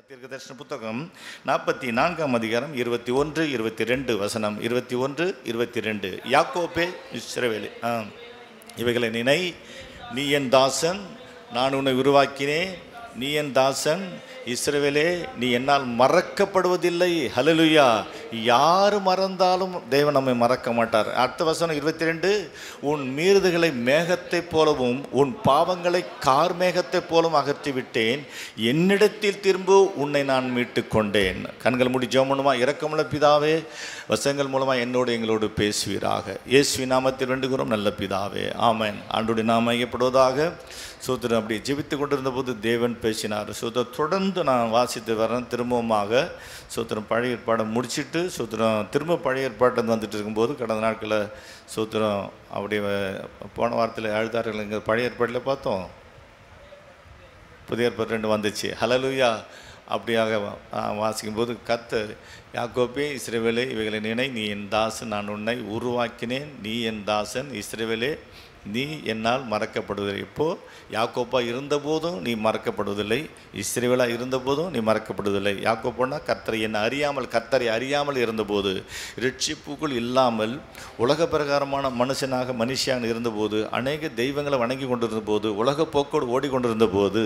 தீர்க்கதரிசன புத்தகம் 44ஆம் அதிகாரம் 21, 22 வசனம் 21, 22. யாக்கோபே இஸ்ரவேலே, இவைகளை நினை, நீ என் தாசன், நான் உன்னை உருவாக்கினேன். நீ என் தாசன் இஸ்ரவேலே, நீ என்னால் மறக்கப்படுவதில்லை. ஹல்லேலூயா. யார் மறந்தாலும் தேவன் நம்மை மறக்க மாட்டார். அடுத்த வசனம் 22, உன் மீறுதல்களை மேகத்தைப் போலவும் உன் பாவங்களை கார் மேகத்தைப் போலவும் அகற்றிவிட்டேன். என்னிடத்தில் திரும்ப உன்னை நான் மீட்டு கொண்டேன். கண்கள் மூடி ஜெபம் பண்ணுமா. இரக்கமுள்ள பிதாவே, வசனங்கள் மூலமாக என்னோடு எங்களோடு பேசுவீராக. இயேசுவின் நாமத்தில் வேண்டுகிறோம் நல்ல பிதாவே, ஆமென். ஆண்டவருடைய நாமம் மகிமைப்படுவதாக. சோத்திரம். அப்படி ஜெபித்து கொண்டிருந்த போது தேவன் பேசினார். சோத்திரம். தொடர்ந்து நான் வாசித்து வரேன் திரும்பவுமாக. சோத்திரம். பழைய ஏற்பாடை முடிச்சுட்டு சோத்திரம் திரும்ப பழைய ஏற்பாட்டை வந்துட்டு இருக்கும்போது கடந்த நாட்களில் சோத்திரம் அப்படி போன வாரத்தில் அழுதார்கள். இங்கே பழைய ஏற்பாட்டில் பார்த்தோம், புதிய ஏற்பாடு 2 வந்துச்சு. ஹல்லேலூயா. அப்படியாக வாசிக்கும்போது கர்த்தர், யாக்கோபே இஸ்ரவேலே, இவைகளை நினை, நீ என் தாசன், நான் உன்னை உருவாக்கினேன். நீ என் தாசன் இஸ்ரவேலே, நீ என்னால் மறக்கப்படுவதில்லை. இப்போது யாக்கோப்பா இருந்தபோதும் நீ மறக்கப்படுவதில்லை, இஸ்ரவேலா இருந்தபோதும் நீ மறக்கப்படுவதில்லை. யாக்கோப்போனா கர்த்தரை கர்த்தரை அறியாமல் இருந்தபோது, ரட்சிப்புக்குள் இல்லாமல் உலக பிரகாரமான மனுஷியாக இருந்தபோது, அநேக தெய்வங்களை வணங்கி கொண்டிருந்த போது, உலக போக்கோடு ஓடிக்கொண்டிருந்த போது,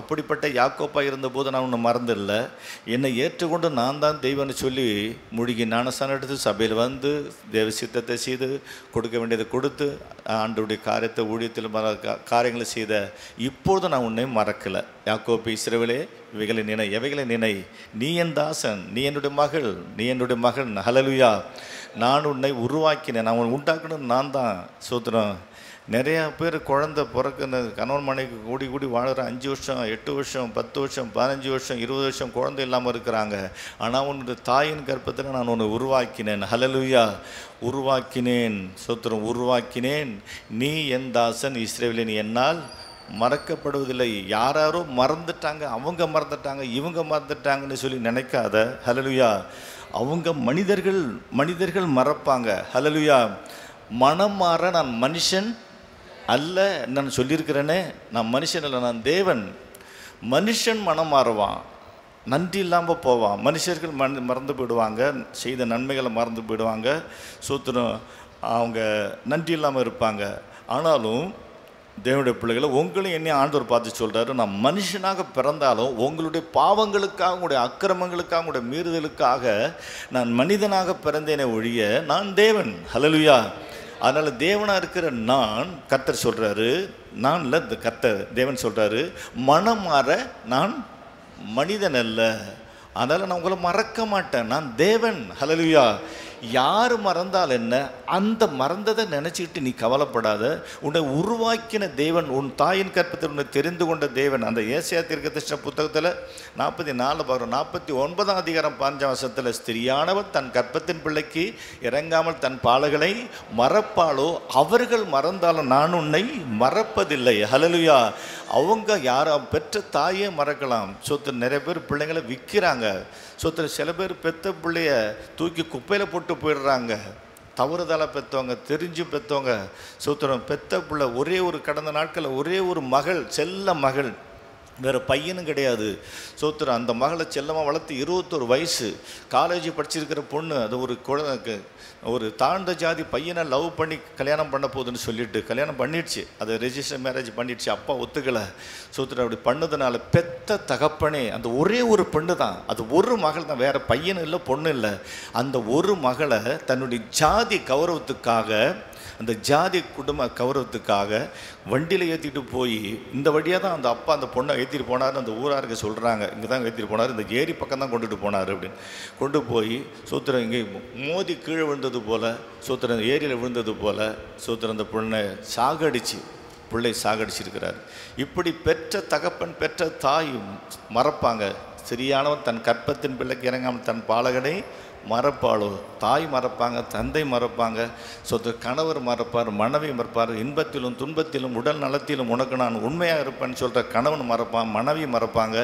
அப்படிப்பட்ட யாக்கோப்பா இருந்தபோது நான் உன்னை மறந்தில்லை. என்னை ஏற்றுக்கொண்டு நான் தான் தெய்வம்னு சொல்லி மூழ்கி ஞானஸ்தானம் எடுத்து சபையில் வந்து தேவ சித்தத்தை செய்து கொடுக்க வேண்டியதை கொடுத்து ஆண்டவருடைய காரியத்தை ஊழியத்தில் காரியங்களை செய்த இப்போது நான் உன்னை மறக்கலை. யாக்கோபு இஸ்ரவேலே, இவைகளை நினை. எவைகளை நினை? நீ என் தாசன், நீ என்னுடைய மகள், நீ என்னுடைய மகன். ஹல்லேலூயா. நான் உன்னை உருவாக்கினேன். நான் உன்னை உண்டாக்கணும் நான் தான். சோத்திரம். நிறையா பேர் குழந்தை பிறக்குன்னு கணவன் மனைவி கூடி கூடி வாழ்கிற 5 வருஷம் 8 வருஷம் 10 வருஷம் 15 வருஷம் 20 வருஷம் குழந்தை இல்லாமல் இருக்கிறாங்க. ஆனால் உன்னுடைய தாயின் கர்ப்பத்தில் நான் உன்னை உருவாக்கினேன். ஹல்லேலூயா. உருவாக்கினேன். சோத்திரம். உருவாக்கினேன். நீ என் தாசன் இஸ்ரவேலே, நீ என்னால் மறக்கப்படுவதில்லை. யாரோ மறந்துட்டாங்க, அவங்க மறந்துட்டாங்க, இவங்க மறந்துட்டாங்கன்னு சொல்லி நினைக்காத. ஹல்லேலூயா. அவங்க மனிதர்கள் மறப்பாங்க. ஹல்லேலூயா. மனம் மாற நான் மனுஷன் அல்ல நான் சொல்லியிருக்கிறேனே. நான் மனுஷன் அல்ல, நான் தேவன். மனுஷன் மனம் மாறுவான், நன்றி இல்லாமல் போவான். மனுஷர்கள் மறந்து போயிடுவாங்க, செய்த நன்மைகளை மறந்து போயிடுவாங்க. சூத்திரம். அவங்க நன்றி இல்லாமல் இருப்பாங்க. ஆனாலும் தேவனுடைய பிள்ளைகளை உங்களையும் என்னையும் ஆண்டவர் பார்த்து சொல்கிறாரு, நான் மனுஷனாக பிறந்தாலும் உங்களுடைய பாவங்களுக்காக, உங்களுடைய அக்கிரமங்களுக்காக, உங்களுடைய மீறுதலுக்காக நான் மனிதனாக பிறந்தேனே ஒழிய நான் தேவன். ஹல்லேலூயா. அதனால் தேவனாக இருக்கிற நான், கர்த்தர் சொல்கிறாரு, நான் இல்லை கர்த்தர் தேவன் சொல்கிறாரு, மனம் மாற நான் மனிதன் அல்ல. அதனால் நான் உங்களை மறக்க மாட்டேன், நான் தேவன். ஹல்லேலூயா. யார் மறந்தால் என்ன, அந்த மறந்ததை நினச்சிக்கிட்டு நீ கவலைப்படாத. உன்னை உருவாக்கின தேவன், உன் தாயின் கற்பத்தில் உன்னை தெரிந்து கொண்ட தேவன். அந்த ஏசாயா தீர்க்கதரிசன புத்தகத்தில் 44 பார்க்குறோம். 49ஆம் அதிகாரம் 5ஆம் வசனத்தில், ஸ்திரியானவள் தன் கற்பத்தின் பிள்ளைக்கு இறங்காமல் தன் பாலகளை மறப்பாளோ, அவர்கள் மறந்தாலும் நான் உன்னை மறப்பதில்லை. ஹல்லேலூயா. அவங்க யாரும் பெற்ற தாயே மறக்கலாம். சொத்து நிறைய பேர் பிள்ளைங்களை விற்கிறாங்க. சொத்து சில பேர் பெற்ற பிள்ளைய தூக்கி குப்பையில் போட்டு போயிடுறாங்க. தவறுதலாக பெற்றவங்க, தெரிஞ்சு பெற்றவங்க. சோத்திரம். பெற்ற பிள்ளை ஒரே ஒரு கடந்த நாட்களில் ஒரே ஒரு மகள், செல்ல மகள், வேறு பையனும் கிடையாது. சோத்திரம். அந்த மகளை செல்லமாக வளர்த்து 21 வயசு, காலேஜ் படிச்சிருக்கிற பொண்ணு. அது ஒரு குழந்தைக்கு ஒரு தாழ்ந்த ஜாதி பையனை லவ் பண்ணி கல்யாணம் பண்ண போகுதுன்னு சொல்லிட்டு கல்யாணம் பண்ணிடுச்சு. அதை ரெஜிஸ்டர் மேரேஜ் பண்ணிடுச்சு. அப்பா ஒத்துக்கலை. சோத்திரம். அப்படி பண்ணதுனால பெத்த தகப்பனே, அந்த ஒரே ஒரு பெண்ணு தான், அது ஒரு மகள் தான், வேறு பையனும் இல்லை பொண்ணு இல்லை. அந்த ஒரு மகளை தன்னுடைய ஜாதி கௌரவத்துக்காக, அந்த ஜாதி குடும்ப கௌரவத்துக்காக வண்டியில் ஏற்றிட்டு போய், இந்த வழியாக தான் அந்த அப்பா அந்த பொண்ணை ஏற்றிட்டு போனார். அந்த ஊராருக்கு சொல்கிறாங்க, இங்கே தான் ஏற்றிட்டு போனார், இந்த ஏரி பக்கம் தான் கொண்டுட்டு போனார் அப்படின்னு. கொண்டு போய் சூத்திரம் இங்கே மோதி கீழே விழுந்தது போல், சூத்திரம் ஏரியில் விழுந்தது போல், சூத்திரம் அந்த பொண்ணை பிள்ளை சாகடிச்சிருக்கிறார். இப்படி பெற்ற தகப்பன், பெற்ற தாய் மறப்பாங்க. சரியானவன் தன் கற்பத்தின் பிள்ளைக்கு இறங்காமல் தன் பாலகனை மறப்பாளோ? தாய் மறப்பாங்க, தந்தை மறப்பாங்க, கணவர் மறப்பார், மனைவி மறப்பார், இன்பத்திலும் துன்பத்திலும் உடல் நலத்திலும் உனக்கு நான் உண்மையாக இருப்பேன்னு சொல்கிற கணவன் மறப்பான், மனைவி மறப்பாங்க.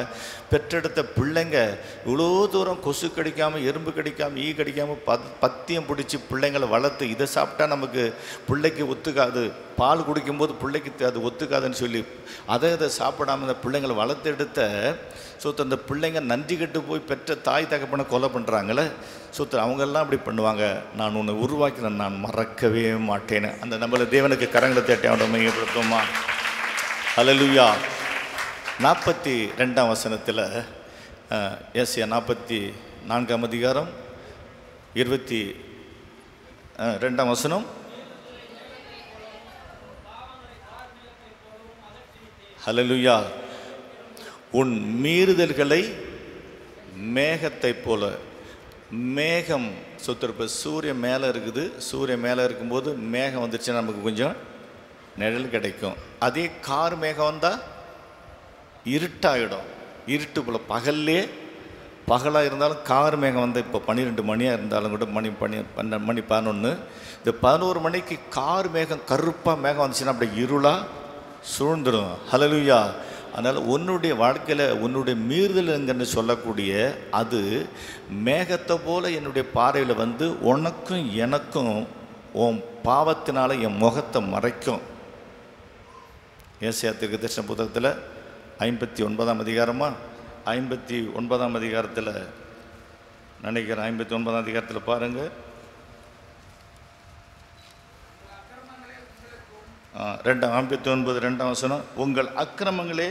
பெற்றெடுத்த பிள்ளைங்க இவ்வளோ தூரம் கொசு கடிக்காமல், எறும்பு கடிக்காமல், ஈ கடிக்காமல் பத்தியம் பிடிச்சி பிள்ளைங்களை வளர்த்து, இதை சாப்பிட்டா நமக்கு பிள்ளைக்கு ஒத்துக்காது, பால் குடிக்கும்போது பிள்ளைக்கு அது ஒத்துக்காதுன்னு சொல்லி அதை சாப்பிடாமல் இந்த பிள்ளைங்களை வளர்த்து எடுத்த அந்த பிள்ளைங்க நன்றி கெட்டு போய் பெற்ற தாய் தகப்பனை கொலை பண்ணுறாங்களே. அவங்கெல்லாம் அப்படி பண்ணுவாங்க. நான் உன்னை உருவாக்கின நான் மறக்கவே மாட்டேன்னு அந்த நம்மளை தேவனுக்கு கரங்களை தட்டி அவனை மையப்படுத்துமா? ஹல்லேலூயா. 42ஆம் வசனத்தில் ஏசாயா 44ஆம் அதிகாரம் 22ஆம் வசனம். ஹல்லேலூயா. உன் மீறுதல்களை மேகத்தை போல, மேகம் இப்போ சூரியன் மேலே இருக்குது, சூரியன் மேலே இருக்கும்போது மேகம் வந்துருச்சுன்னா நமக்கு கொஞ்சம் நிழல் கிடைக்கும். அதே கார் மேகம் வந்தால் இருட்டாகிடும், இருட்டு போல். பகலாக இருந்தாலும் கார் மேகம் வந்து இப்போ 12 மணியாக இருந்தாலும் கூட 12 மணி 11, இந்த 11 மணிக்கு கார் மேகம் கருப்பாக மேகம் வந்துச்சுன்னா அப்படியே இருளாக சூழ்ந்துடும். ஹல்லேலூயா. அதனால் உன்னுடைய வாழ்க்கையில் உன்னுடைய மீறுதல்ங்கன்னு சொல்லக்கூடிய அது மேகத்தை போல் என்னுடைய பார்வையில் வந்து உனக்கும் எனக்கும் உன் பாவத்தினால என் முகத்தை மறைக்கும். ஏசாயா தீர்க்கதரிசன புத்தகத்தில் 59ஆம் அதிகாரமா 59ஆம் அதிகாரத்தில் நினைக்கிறேன், 59ஆம் அதிகாரத்தில் பாருங்கள், 59 வசனம். உங்கள் அக்கிரமங்களே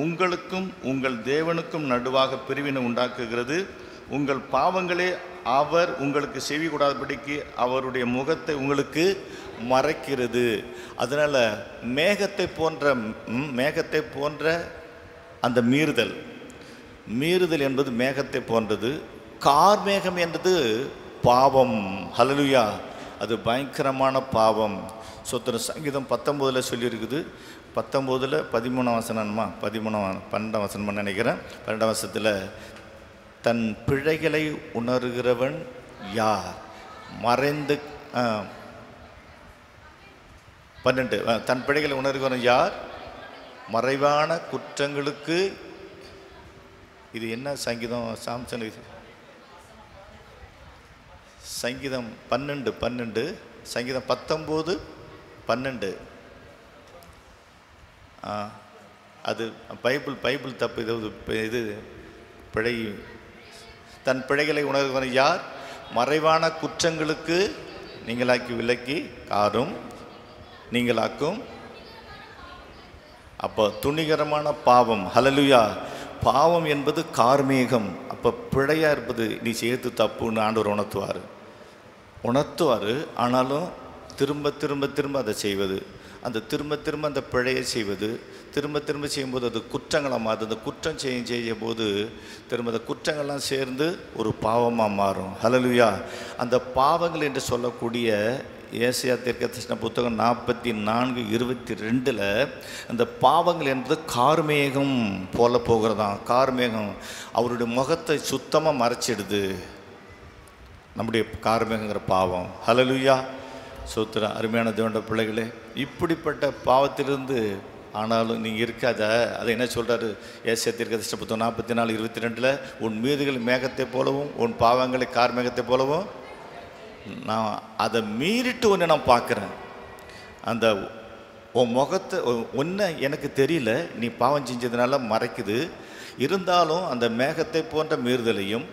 உங்களுக்கும் உங்கள் தேவனுக்கும் நடுவாக பிரிவினை உண்டாக்குகிறது, உங்கள் பாவங்களே அவர் உங்களுக்கு செவி கூடாதபடிக்கு அவருடைய முகத்தை உங்களுக்கு மறைக்கிறது. அதனால் மேகத்தை போன்ற அந்த மீறுதல் என்பது மேகத்தை போன்றது. கார்மேகம் என்பது பாவம். ஹல்லேலூயா. அது பயங்கரமான பாவம். சங்கீதம் 19 சொல்லியிருக்குது. 19 13ஆம் வசனமா 12ஆம் வசனமா நினைக்கிறேன். 12ஆம் வசனத்தில் தன் பிழைகளை உணர்கிறவன் யார்? மறைந்து 12 தன் பிழைகளை உணர்கிறவன் யார்? மறைவான குற்றங்களுக்கு. இது என்ன சங்கீதம்? சாம்சன் சங்கீதம் 12 சங்கீதம் 19:12. அது பைபிள் தப்பு. இது பிழை. தன் பிழைகளை உணர்வன் யார்? மறைவான குற்றங்களுக்கு நீங்களாக்கி விலக்கி காரும் நீங்களாக்கும். அப்போ துணிகரமான பாவம். ஹல்லேலூயா. பாவம் என்பது கார்மேகம். அப்போ பிழையாக இருப்பது நீ செய்யறது தப்புன்னு ஆண்டவர் உணர்த்துவார். ஆனாலும் திரும்ப அதை செய்வது, அந்த திரும்ப அந்த பிழையை செய்வது, திரும்ப செய்யும்போது அது குற்றங்களாக மாறுது. அந்த குற்றம் செய்யும் போது திரும்ப அந்த குற்றங்கள்லாம் சேர்ந்து ஒரு பாவமாக மாறும். ஹல்லேலூயா. அந்த பாவங்கள் என்று சொல்லக்கூடிய ஏசாயா தீர்க்கதரிசன புத்தகம் 44:22 அந்த பாவங்கள் என்பது கார்மேகம் போல போகிறதாம். கார்மேகம் அவருடைய முகத்தை சுத்தமாக மறைச்சிடுது. நம்முடைய கார்மேகங்கிற பாவம். ஹல்லேலூயா. சோத்திரம். அருமையான தேவனுடைய பிள்ளைகளே, இப்படிப்பட்ட பாவத்திலிருந்து ஆனாலும் நீங்கள் இருக்காத. அதை என்ன சொல்கிறாரு ஏசாயா தீர்க்கதரிசன புத்தகம் 44:22 உன் மீறுதல் மேகத்தை போலவும் உன் பாவங்களை கார்மேகத்தை போலவும் நான் அதை மீறிட்டு ஒன்று நான் பார்க்குறேன். அந்த உன் முகத்தை ஒன்று எனக்கு தெரியல, நீ பாவம் செஞ்சதுனால மறைக்குது. இருந்தாலும் அந்த மேகத்தை போன்ற மீறுதலையும்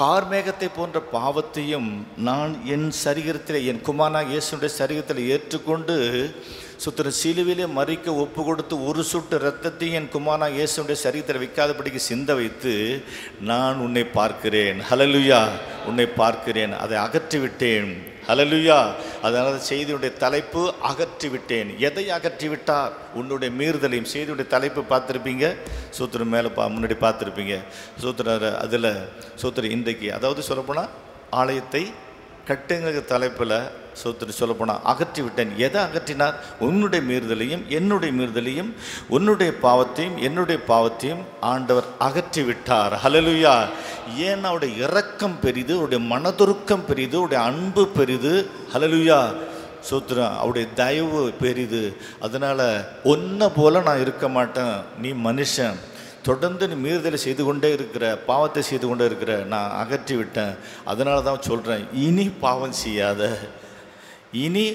கார்மேகத்தை போன்ற பாவத்தையும் நான் என் சரீரத்தில், என் குமாரனாகிய இயேசுடைய சரீரத்தில் ஏற்றுக்கொண்டு சிலுவையிலே மறிக்க ஒப்பு கொடுத்து ஒரு சொட்டு இரத்தத்தையும் என் குமாரனாகிய இயேசுடைய சரீரத்தில் வைக்காதபடிக்கு சிந்த வைத்து நான் உன்னை பார்க்கிறேன். ஹல்லேலூயா. உன்னை பார்க்கிறேன், அதை அகற்றிவிட்டேன். ஹல்லேலூயா. அதனால் செய்தியுடைய தலைப்பு அகற்றிவிட்டேன். எதை அகற்றிவிட்டார்? உன்னுடைய மீறுதலையும். செய்தியுடைய தலைப்பு பார்த்துருப்பீங்க, சூத்திரம் மேலே முன்னாடி பார்த்துருப்பீங்க. சூத்திர அதில் சூத்திரம் இன்றைக்கு, அதாவது சொல்லப்போனால் ஆலயத்தை கட்டுங்கிற தலைப்பில் சோத்திரம் சொல்லப்போனால் அகற்றி விட்டேன். எதை அகற்றினார்? உன்னுடைய மீறுதலையும் என்னுடைய மீறுதலையும் உன்னுடைய பாவத்தையும் என்னுடைய பாவத்தையும் ஆண்டவர் அகற்றி விட்டார். ஹல்லேலூயா. ஏன்னா அவருடைய இரக்கம் பெரிது, அவருடைய மனதுருக்கம் பெரிது, அவருடைய அன்பு பெரிது. ஹல்லேலூயா. சோத்திரம். அவருடைய தயவு பெரிது. அதனால் ஒன்றை போல நான் இருக்க மாட்டேன். நீ மனுஷன், தொடர்ந்து நீ மீறுதலை செய்து கொண்டே இருக்கிற, பாவத்தை செய்து கொண்டே இருக்கிற, நான் அகற்றி விட்டேன். அதனால தான் சொல்கிறேன், இனி பாவம் செய்யாத. இனி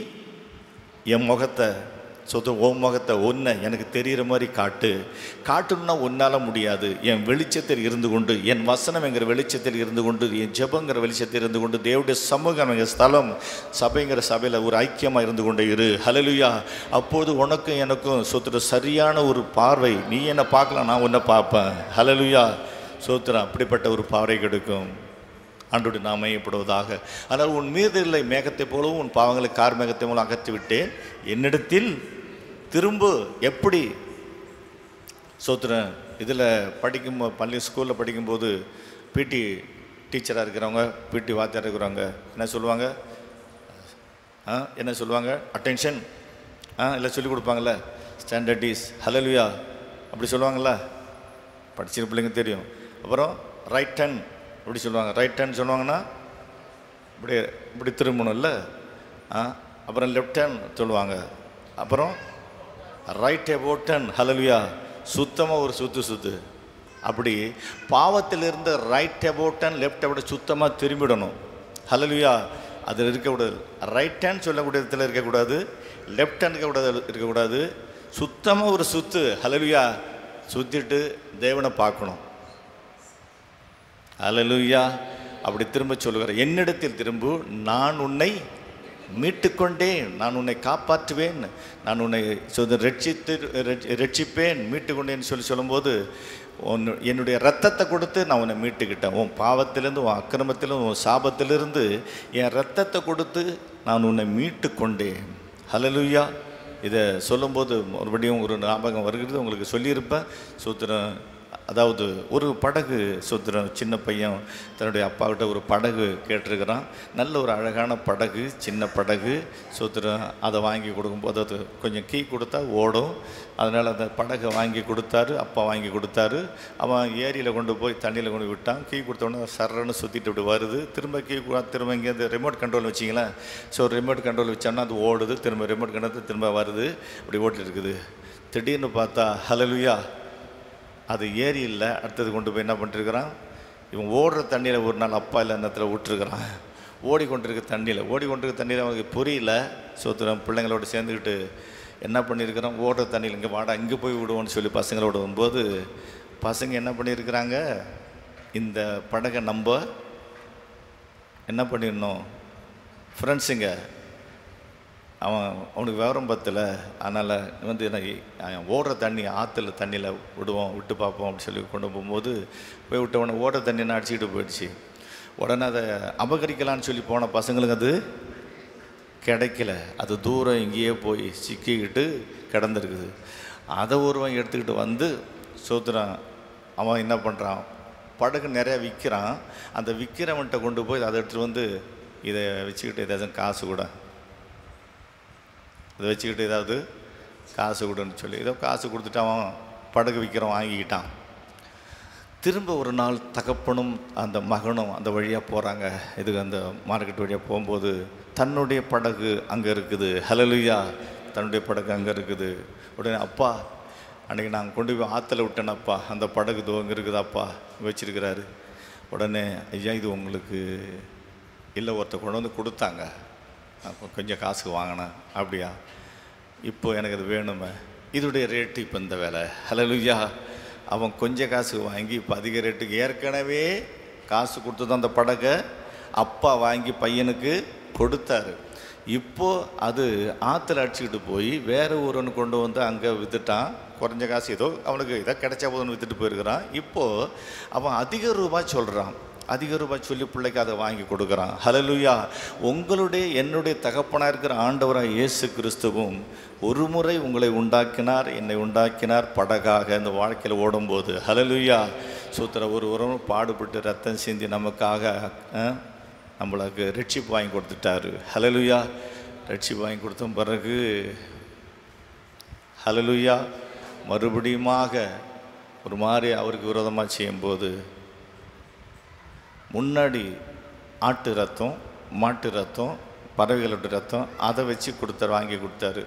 என் முகத்தை உன் முகத்தை ஒன்றை எனக்கு தெரிகிற மாதிரி காட்டணும்னா உன்னால் முடியாது. என் வெளிச்சத்தில் இருந்து கொண்டு, என் வசனம் என்கிற வெளிச்சத்தில் இருந்து கொண்டு, என் ஜெபங்கிற வெளிச்சத்தில் இருந்து கொண்டு, தேவனுடைய சமூகம் என்கிற ஸ்தலம், சபைங்கிற சபையில் ஒரு ஐக்கியமாக இருந்து கொண்டு இரு. ஹல்லேலூயா. அப்போது உனக்கும் எனக்கும் சோத்திரம் சரியான ஒரு பார்வை. நீ என்னை பார்க்கலாம், நான் உன்னை பார்ப்பேன். ஹல்லேலூயா. சோத்திரம். அப்படிப்பட்ட ஒரு பார்வை கிடைக்கும். ஆண்டவருடைய நாமம் மையப்படுவதாக. ஆனால் உன் மீறுதலை மேகத்தை போலவும் உன் பாவங்களை கார் மேகத்தை மூலம் அகற்றி விட்டேன். என்னிடத்தில் திரும்ப. எப்படி? சோத்திரம். இதில் பள்ளி ஸ்கூலில் படிக்கும்போது பிடி டீச்சராக இருக்கிறவங்க, பிடி வாத்தியாராக இருக்கிறவங்க என்ன சொல்லுவாங்க? என்ன சொல்லுவாங்க? அட்டென்ஷன் இல்லை சொல்லிக் கொடுப்பாங்கள்ல, ஸ்டாண்டர்டிஸ். ஹல்லேலூயா. அப்படி சொல்லுவாங்கள்ல, படிச்சிருக்க பிள்ளைங்க தெரியும். அப்புறம் ரைட் டர்ன் அப்படி சொல்லுவாங்க. ரைட் டர்ன் சொல்லுவாங்கன்னா இப்படி திரும்பணும்ல. அப்புறம் லெஃப்ட் டர்ன் சொல்லுவாங்க. அப்புறம் ரைட் அபவுட் டர்ன். ஹல்லேலூயா. சுத்தமாக ஒரு சுத்து. அப்படி பாவத்திலிருந்து right about turn, left about சுத்தமாக திரும்பிடணும். ஹல்லேலூயா. அதில் இருக்கக்கூடாது. ரைட் ஹேண்ட் சொல்லக்கூடிய இடத்துல இருக்கக்கூடாது, லெஃப்ட் ஹேண்ட் இருக்கக்கூடாது. சுத்தமாக ஒரு சுத்து. ஹல்லேலூயா. சுற்றிட்டு தேவனை பார்க்கணும். ஹல்லேலூயா. அப்படி திரும்ப சொல்லுகிறார், என்னிடத்தில் திரும்பு, நான் உன்னை மீட்டுக்கொண்டேன், நான் உன்னை காப்பாற்றுவேன், நான் உன்னை ரட்சிப்பேன், மீட்டுக்கொண்டேன்னு சொல்லும்போது என்னுடைய ரத்தத்தை கொடுத்து நான் உன்னை மீட்டுக்கிட்டேன். உன் பாவத்திலேருந்து, உன் அக்கிரமத்திலும், உன் சாபத்திலிருந்து என் ரத்தத்தை கொடுத்து நான் உன்னை மீட்டு கொண்டேன். ஹல்லேலூயா. இதை சொல்லும்போது மறுபடியும் ஒரு ஞாபகம் வருகிறது. உங்களுக்கு சொல்லியிருப்பேன். சூத்திரம். அதாவது ஒரு படகு, சோத்திரம், சின்ன பையன் தன்னுடைய அப்பாக்கிட்ட ஒரு படகு கேட்டிருக்கிறான். நல்ல ஒரு அழகான படகு, சின்ன படகு. சோத்திரம். அதை வாங்கி கொடுக்கும்போது அது கொஞ்சம் கீ கொடுத்தா ஓடும். அதனால் அந்த படகை வாங்கி கொடுத்தாரு, அப்பா வாங்கி கொடுத்தாரு. அவன் ஏரியில் கொண்டு போய் தண்ணியில் கொண்டு விட்டான். கீ கொடுத்தோடனே சர்றன்னு சுற்றிட்டு இப்படி வருது. திரும்ப திரும்ப இங்கே அந்த ரிமோட் கண்ட்ரோல் வச்சிங்களேன். ஸோ ரிமோட் கண்ட்ரோல் வச்சோன்னா அது ஓடுது. திரும்ப ரிமோட் கண்ட்ரோல் திரும்ப வருது. இப்படி ஓட்டிட்டு இருக்குது. திடீர்னு பார்த்தா ஹல்லேலூயா, அது ஏரி இல்லை. அடுத்தது கொண்டு போய் என்ன பண்ணிட்டுருக்கிறான், இவன் ஓடுற தண்ணியில் ஒரு நாள் அப்பா இல்லை நேரத்தில் விட்டுருக்குறான். ஓடிக்கொண்டிருக்க தண்ணியில் அவனுக்கு புரியல. சோத்திரம். பிள்ளைங்களோட சேர்ந்துக்கிட்டு என்ன பண்ணியிருக்கிறான், ஓடுற தண்ணியில் இங்கே வாடா, இங்கே போய் விடுவோன்னு சொல்லி பசங்களோட வரும்போது பசங்க என்ன பண்ணியிருக்கிறாங்க, இந்த படகை நம்ம என்ன பண்ணிடணும், ஃப்ரெண்ட்ஸுங்க, அவனுக்கு விவரம் பத்தலை, அதனால் ஓடுற தண்ணி ஆற்றுல தண்ணியில் விட்டு பார்ப்போம் அப்படின்னு சொல்லி கொண்டு போகும்போது போய் விட்டவனை ஓடுற தண்ணியை அடிச்சுக்கிட்டு போயிடுச்சு. உடனே அதை அபகரிக்கலான்னு சொல்லி போன பசங்களுக்கு அது கிடைக்கல. அது தூரம் இங்கேயே போய் சிக்கிக்கிட்டு கிடந்திருக்குது. அதை ஒருவன் எடுத்துக்கிட்டு வந்து சோத்துறான். அவன் என்ன பண்ணுறான், படகு நிறையா விற்கிறான். அந்த விற்கிறவன்கிட்ட கொண்டு போய் அதை எடுத்துகிட்டு வந்து இதை வச்சுக்கிட்டு ஏதாவது காசு கூட, இதை வச்சுக்கிட்டு ஏதாவது காசு கொடுன்னு சொல்லி ஏதோ காசு கொடுத்துட்டு அவன் படகு விற்கிறவன் வாங்கிக்கிட்டான். திரும்ப ஒரு நாள் தகப்பனும் அந்த மகனும் அந்த வழியாக போகிறாங்க. இதுக்கு அந்த மார்க்கெட் வழியாக போகும்போது தன்னுடைய படகு அங்கே இருக்குது. ஹல்லேலூயா. தன்னுடைய படகு அங்கே இருக்குது. உடனே அப்பா, அன்றைக்கி நாங்கள் கொண்டு போய் ஆற்றுல விட்டேனப்பா, அந்த படகு அங்கே இருக்குதாப்பா வச்சிருக்கிறாரு. உடனே ஐயா இது உங்களுக்கு இல்லை, ஒருத்தர் கொண்டு வந்து கொடுத்தாங்க, கொஞ்சம் காசுக்கு வாங்கினேன். அப்படியா, இப்போ எனக்கு அது வேணுமே, இதோடைய ரேட்டு இப்போ இந்த வேலை. ஹல்லேலூயா. அவன் கொஞ்சம் காசு வாங்கி இப்போ அதிக ரேட்டுக்கு ஏற்கனவே காசு கொடுத்து தான் அந்த படகை அப்பா வாங்கி பையனுக்கு கொடுத்தாரு. இப்போது அது ஆற்றுல அடிச்சுக்கிட்டு போய் வேறு ஊருன்னு கொண்டு வந்து அங்கே விற்றுட்டான். குறைஞ்ச காசு ஏதோ அவனுக்கு இதை கிடைச்சா போதுன்னு விற்றுட்டு போயிருக்கிறான். இப்போது அவன் அதிக ரூபாய் சொல்கிறான். அதிக ரூபாய் சொல்லி பிள்ளைக்கு அதை வாங்கி கொடுக்குறான். ஹல்லேலூயா. உங்களுடைய என்னுடைய தகப்பனாக இருக்கிற ஆண்டவராக இயேசு கிறிஸ்துவும் ஒரு முறை உங்களை உண்டாக்கினார், என்னை உண்டாக்கினார் படகாக இந்த வாழ்க்கையில் ஓடும்போது. ஹல்லேலூயா. சூத்திர ஒரு உறவு பாடுபட்டு ரத்தம் சிந்தி நமக்காக நம்மளுக்கு ரட்சிப்பு வாங்கி கொடுத்துட்டாரு. ஹல்லேலூயா. ரட்சிப்பு வாங்கி கொடுத்த பிறகு ஹல்லேலூயா மறுபடியுமாக ஒரு மாதிரி அவருக்கு விரோதமாக செய்யும்போது முன்னாடி ஆட்டு ரத்தம், மாட்டு ரத்தம், பறவைகளோட ரத்தம் அதை வச்சு வாங்கி கொடுத்தாரு.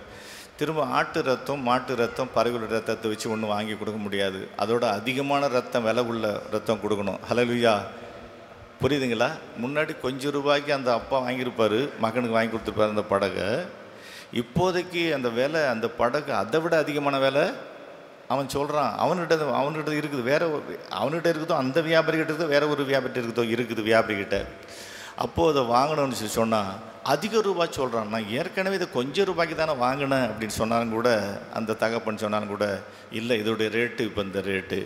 திரும்ப ஆட்டு ரத்தம், மாட்டு ரத்தம், பறவைகளோட ரத்தத்தை வச்சு ஒன்றும் வாங்கி கொடுக்க முடியாது. அதோட அதிகமான ரத்தம், விலை உள்ள ரத்தம் கொடுக்கணும். ஹல்லேலூயா. புரியுதுங்களா? முன்னாடி கொஞ்சம் ரூபாய்க்கு அந்த அப்பா வாங்கியிருப்பார், மகனுக்கு வாங்கி கொடுத்துருப்பார் அந்த படகை. இப்போதைக்கு அந்த விலை, அந்த படகு அதை விட அதிகமான விலை அவன் சொல்கிறான். அவன்கிட்ட இருக்குது, அவன்கிட்ட இருக்குதோ அந்த வியாபாரிகிட்ட இருக்குதோ வேற ஒரு வியாபாரிகிட்ட இருக்குதோ இருக்குது வியாபாரிகிட்ட. அப்போது அதை வாங்கணும்னு சொல்லி சொன்னால் அதிக ரூபாய் சொல்கிறான். நான் ஏற்கனவே இதை கொஞ்சம் ரூபாய்க்கு தானே வாங்கினேன் அப்படின்னு சொன்னாலும் கூட, அந்த தகப்பன் சொன்னாலும் கூட, இல்லை இதோடைய ரேட்டு இப்போ இந்த ரேட்டு.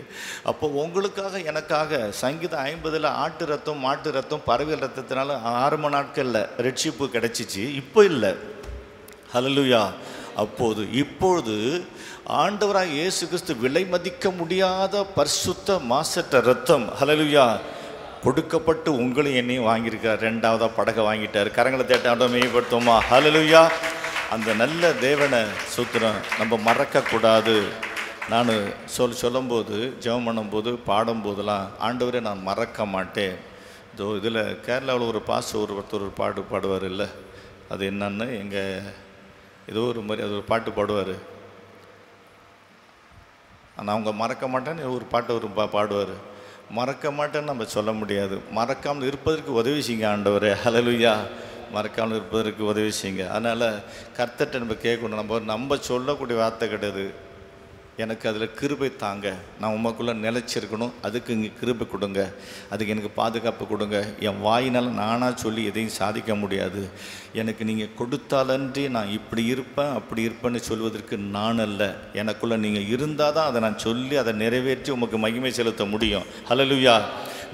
அப்போது உங்களுக்காக எனக்காக சங்கீதம் 50 ஆட்டு ரத்தம், மாட்டு ரத்தம், பறவைகள் ரத்தத்தினால ஆரம்ப நாட்களில் ரட்சிப்பு கிடச்சிச்சு. இப்போ இல்லை. ஹல்லேலூயா. இப்பொழுது ஆண்டவராக இயேசு கிறிஸ்து விலை மதிக்க முடியாத பரிசுத்த மாசற்ற ரத்தம் ஹல்லேலூயா கொடுக்கப்பட்டு உங்களையும் என்னையும் வாங்கியிருக்கார். ரெண்டாவதாக படகை வாங்கிட்டார். கரங்களை தேட்டாண்டோ மேம்படுத்துவோமா? ஹல்லேலூயா. அந்த நல்ல தேவனை சூத்திரம் நம்ம மறக்கக்கூடாது. நான் சொல்லும்போது, ஜெபம் பண்ணும்போது, பாடும்போதெல்லாம் ஆண்டவரே நான் மறக்க மாட்டேன். இதில் கேரளாவில் ஒரு ஒருத்தர் ஒரு பாட்டு பாடுவார் இல்லை, அது என்னன்னு எங்கள் ஏதோ ஒரு மாதிரி அது ஒரு பாட்டு பாடுவார். ஆனால் அவங்க மறக்க மாட்டேன்னு ஒரு பாட்டை ஒரு பாடுவார். மறக்க மாட்டேன்னு நம்ம சொல்ல முடியாது. மறக்காமல் இருப்பதற்கு உதவி செய்யுங்க ஆண்டவரே. ஹல்லேலூயா. மறக்காமல் இருப்பதற்கு உதவி செய்யுங்க. அதனால் கர்த்தர்கிட்ட நம்ம கேட்கணும். நம்ம சொல்லக்கூடிய வார்த்தை கிடையாது, எனக்கு அதில் கிருபை தாங்க, நான் உமக்குள்ளே நிலைச்சிருக்கணும், அதுக்கு இங்கே கிருபை கொடுங்க, அதுக்கு எனக்கு பாதுகாப்பு கொடுங்க. என் வாயினால் நானாக சொல்லி எதையும் சாதிக்க முடியாது. எனக்கு நீங்கள் கொடுத்தாலன்றி நான் இப்படி இருப்பேன் அப்படி இருப்பேன்னு சொல்வதற்கு நான் அல்ல. எனக்குள்ளே நீங்கள் இருந்தால் தான் அதை நான் சொல்லி அதை நிறைவேற்றி உமக்கு மகிமை செலுத்த முடியும். ஹல்லேலூயா.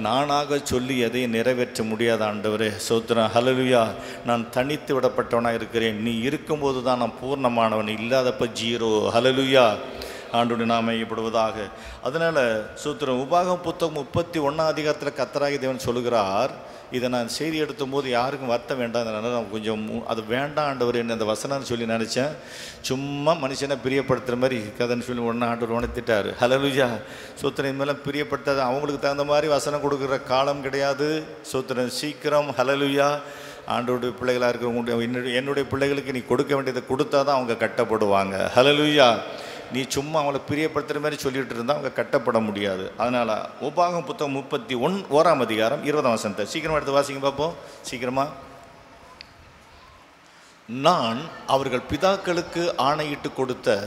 நானாக சொல்லி எதையும் நிறைவேற்ற முடியாத ஆண்டவரே சோத்திரம். ஹல்லேலூயா. நான் தனித்து விடப்பட்டவனாக இருக்கிறேன். நீ இருக்கும்போது தான் நான் பூர்ணமானவன், இல்லாதப்ப ஜீரோ. ஹல்லேலூயா. ஆண்டோடு நாம மையப்படுவதாக. அதனால் சூத்திரம் உபாகம் புத்தகம் 31 அதிகாரத்தில் கர்த்தராகிய தேவன் சொல்லுகிறார். இதை நான் செய்தி எடுத்தும் போது யாருக்கும் வருத்த வேண்டாம், நான் கொஞ்சம் அது வேண்டாம் ஆண்டவர் என்ன அந்த வசனம்னு சொல்லி நினச்சேன். சும்மா மனுஷனை பிரியப்படுத்துகிற மாதிரி கதைன்னு சொல்லி ஒன்று ஆண்டவர் உணர்த்திட்டார். ஹல்லேலூயா. சூத்திரம் இனிமேலாம் பிரியப்படுத்தாது, அவங்களுக்கு தகுந்த மாதிரி வசனம் கொடுக்குற காலம் கிடையாது. சூத்திரம் சீக்கிரம் ஹல்லேலூயா ஆண்டோடைய பிள்ளைகளாக இருக்கிறவங்க, என்னுடைய பிள்ளைகளுக்கு நீ கொடுக்க வேண்டியதை கொடுத்தா தான் அவங்க கட்டப்படுவாங்க. ஹல்லேலூயா. நீ சும்மா அவங்கள பிரியப்படுத்துகிற மாதிரி சொல்லிட்டு இருந்தால் அவங்க கட்டப்பட முடியாது. அதனால் உபாகம் புத்தகம் 31 அதிகாரம் 20 வசனத்தை சீக்கிரமாக எடுத்து வாசிங்க பார்ப்போம். சீக்கிரமாக. நான் அவர்கள் பிதாக்களுக்கு ஆணையிட்டு கொடுத்த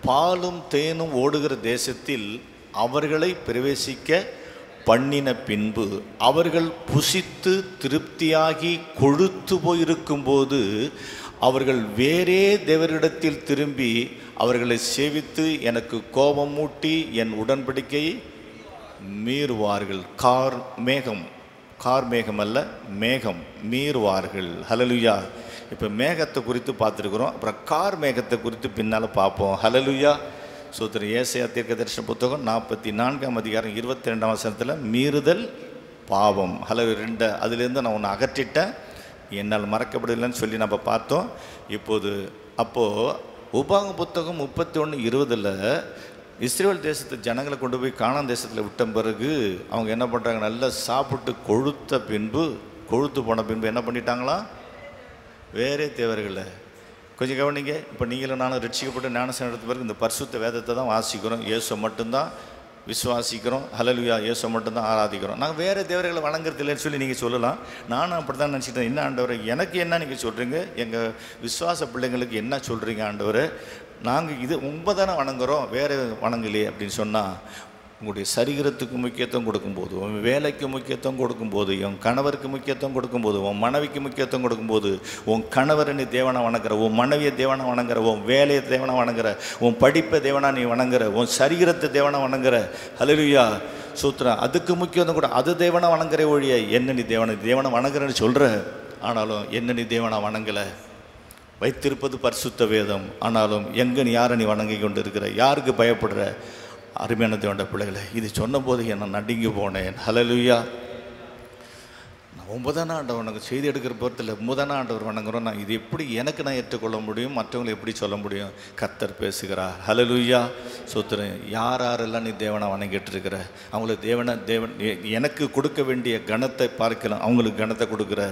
பாலும் தேனும் ஓடுகிற தேசத்தில் அவர்களை பிரவேசிக்க பண்ணின பின்பு அவர்கள் புசித்து திருப்தியாகி கொழுத்து போயிருக்கும்போது அவர்கள் வேறே தேவரிடத்தில் திரும்பி அவர்களை சேவித்து எனக்கு கோபம் மூட்டி என் உடன்படிக்கையை மீறுவார்கள். கார் மேகம் அல்ல, மேகம் மீறுவார்கள். ஹல்லேலூயா. இப்போ மேகத்தை குறித்து பார்த்துருக்குறோம், அப்புறம் கார் மேகத்தை குறித்து பின்னால் பார்ப்போம். ஹல்லேலூயா. சூத்திரம் ஏசாயா தீர்க்கதரிசன புத்தகம் 44 அதிகாரம் 22 வசனத்தில் மீறுதல் பாவம். ஹல்லேலூயா. 2 அதுலேருந்து நான் ஒன்று அகற்றிட்டேன், என்னால் மறக்கப்படலைன்னு சொல்லி நம்ம பார்த்தோம். அப்போது உபாகம் புத்தகம் 31:20 இஸ்ரேல் தேசத்து ஜனங்களை கொண்டு போய் கானான் தேசத்தில் விட்ட பிறகு அவங்க என்ன பண்ணுறாங்க, நல்லா சாப்பிட்டு கொழுத்து போன பின்பு என்ன பண்ணிட்டாங்களாம், வேறே தேவர்களை. கொஞ்சம் கவனிங்க. இப்போ நீங்களும் நானும் ரட்சிக்கப்பட்டு ஞானஸ்நானம் எடுத்த பிறகு இந்த பரிசுத்த வேதத்தை தான் வாசிக்கிறோம், இயேசு மட்டும்தான் விசுவாசிக்கிறோம். ஹல்லேலூயா. இயேசு மட்டும்தான் ஆராதிக்கிறோம். நாங்கள் வேறு தேவர்களை வணங்குறது இல்லைன்னு சொல்லி நீங்கள் சொல்லலாம். நானும் அப்படி தான் நினச்சிட்டேன். என்ன ஆண்டவரை, எனக்கு என்ன நீங்கள் சொல்கிறீங்க, எங்கள் விசுவாச பிள்ளைங்களுக்கு என்ன சொல்கிறீங்க ஆண்டவரை, நாங்கள் இது உண்மை தானே வணங்குறோம், வேறு வணங்கலையே அப்படின்னு சொன்னால், உங்களுடைய சரீரத்துக்கு முக்கியத்துவம் கொடுக்கும்போது, உன் வேலைக்கு முக்கியத்துவம் கொடுக்கும்போது, உன் கணவருக்கு முக்கியத்துவம் கொடுக்கும்போது, உன் மனைவிக்கு முக்கியத்துவம் கொடுக்கும்போது, உன் கணவரை நீ தேவனை வணங்குற, உன் மனைவியை தேவனை வணங்குற, உன் வேலையை தேவனை வணங்குற, உன் படிப்பை தேவனா நீ வணங்குற, உன் சரீரத்தை தேவனை வணங்குற. ஹல்லேலூயா. சூத்திரம் அதுக்கு முக்கியத்துவம் கூட, அது தேவனை வணங்குற ஒழிய என்ன நீ தேவனை வணங்குறன்னு சொல்கிற, ஆனாலும் என்ன நீ தேவனை வணங்கலை. வைத்திருப்பது பரிசுத்த வேதம், ஆனாலும் எங்கே நீ யாரை நீ வணங்கி கொண்டு இருக்கிற, யாருக்கு பயப்படுற. அருமையான தேவனுடைய பிள்ளைகளை, இது சொன்னபோது என்ன நடுங்கி போனேன். ஹல்லேலூயா. ஒன்பதாம் ஆண்டவர் வணங்கும் செய்தி எடுக்கிற பொறுத்தில் 9ஆம் ஆண்டவர் வணங்குறோம். நான் இது எப்படி எனக்கு நான் ஏற்றுக்கொள்ள முடியும், மற்றவங்களை எப்படி சொல்ல முடியும்? கர்த்தர் பேசுகிறார். ஹல்லேலூயா. சோத்திரம். யாரெல்லாம் நீ தேவனை வணங்கிட்டு இருக்கிற அவங்களுக்கு தேவன் எனக்கு கொடுக்க வேண்டிய கனத்தை பார்க்கலாம், அவங்களுக்கு கனத்தை கொடுக்குற.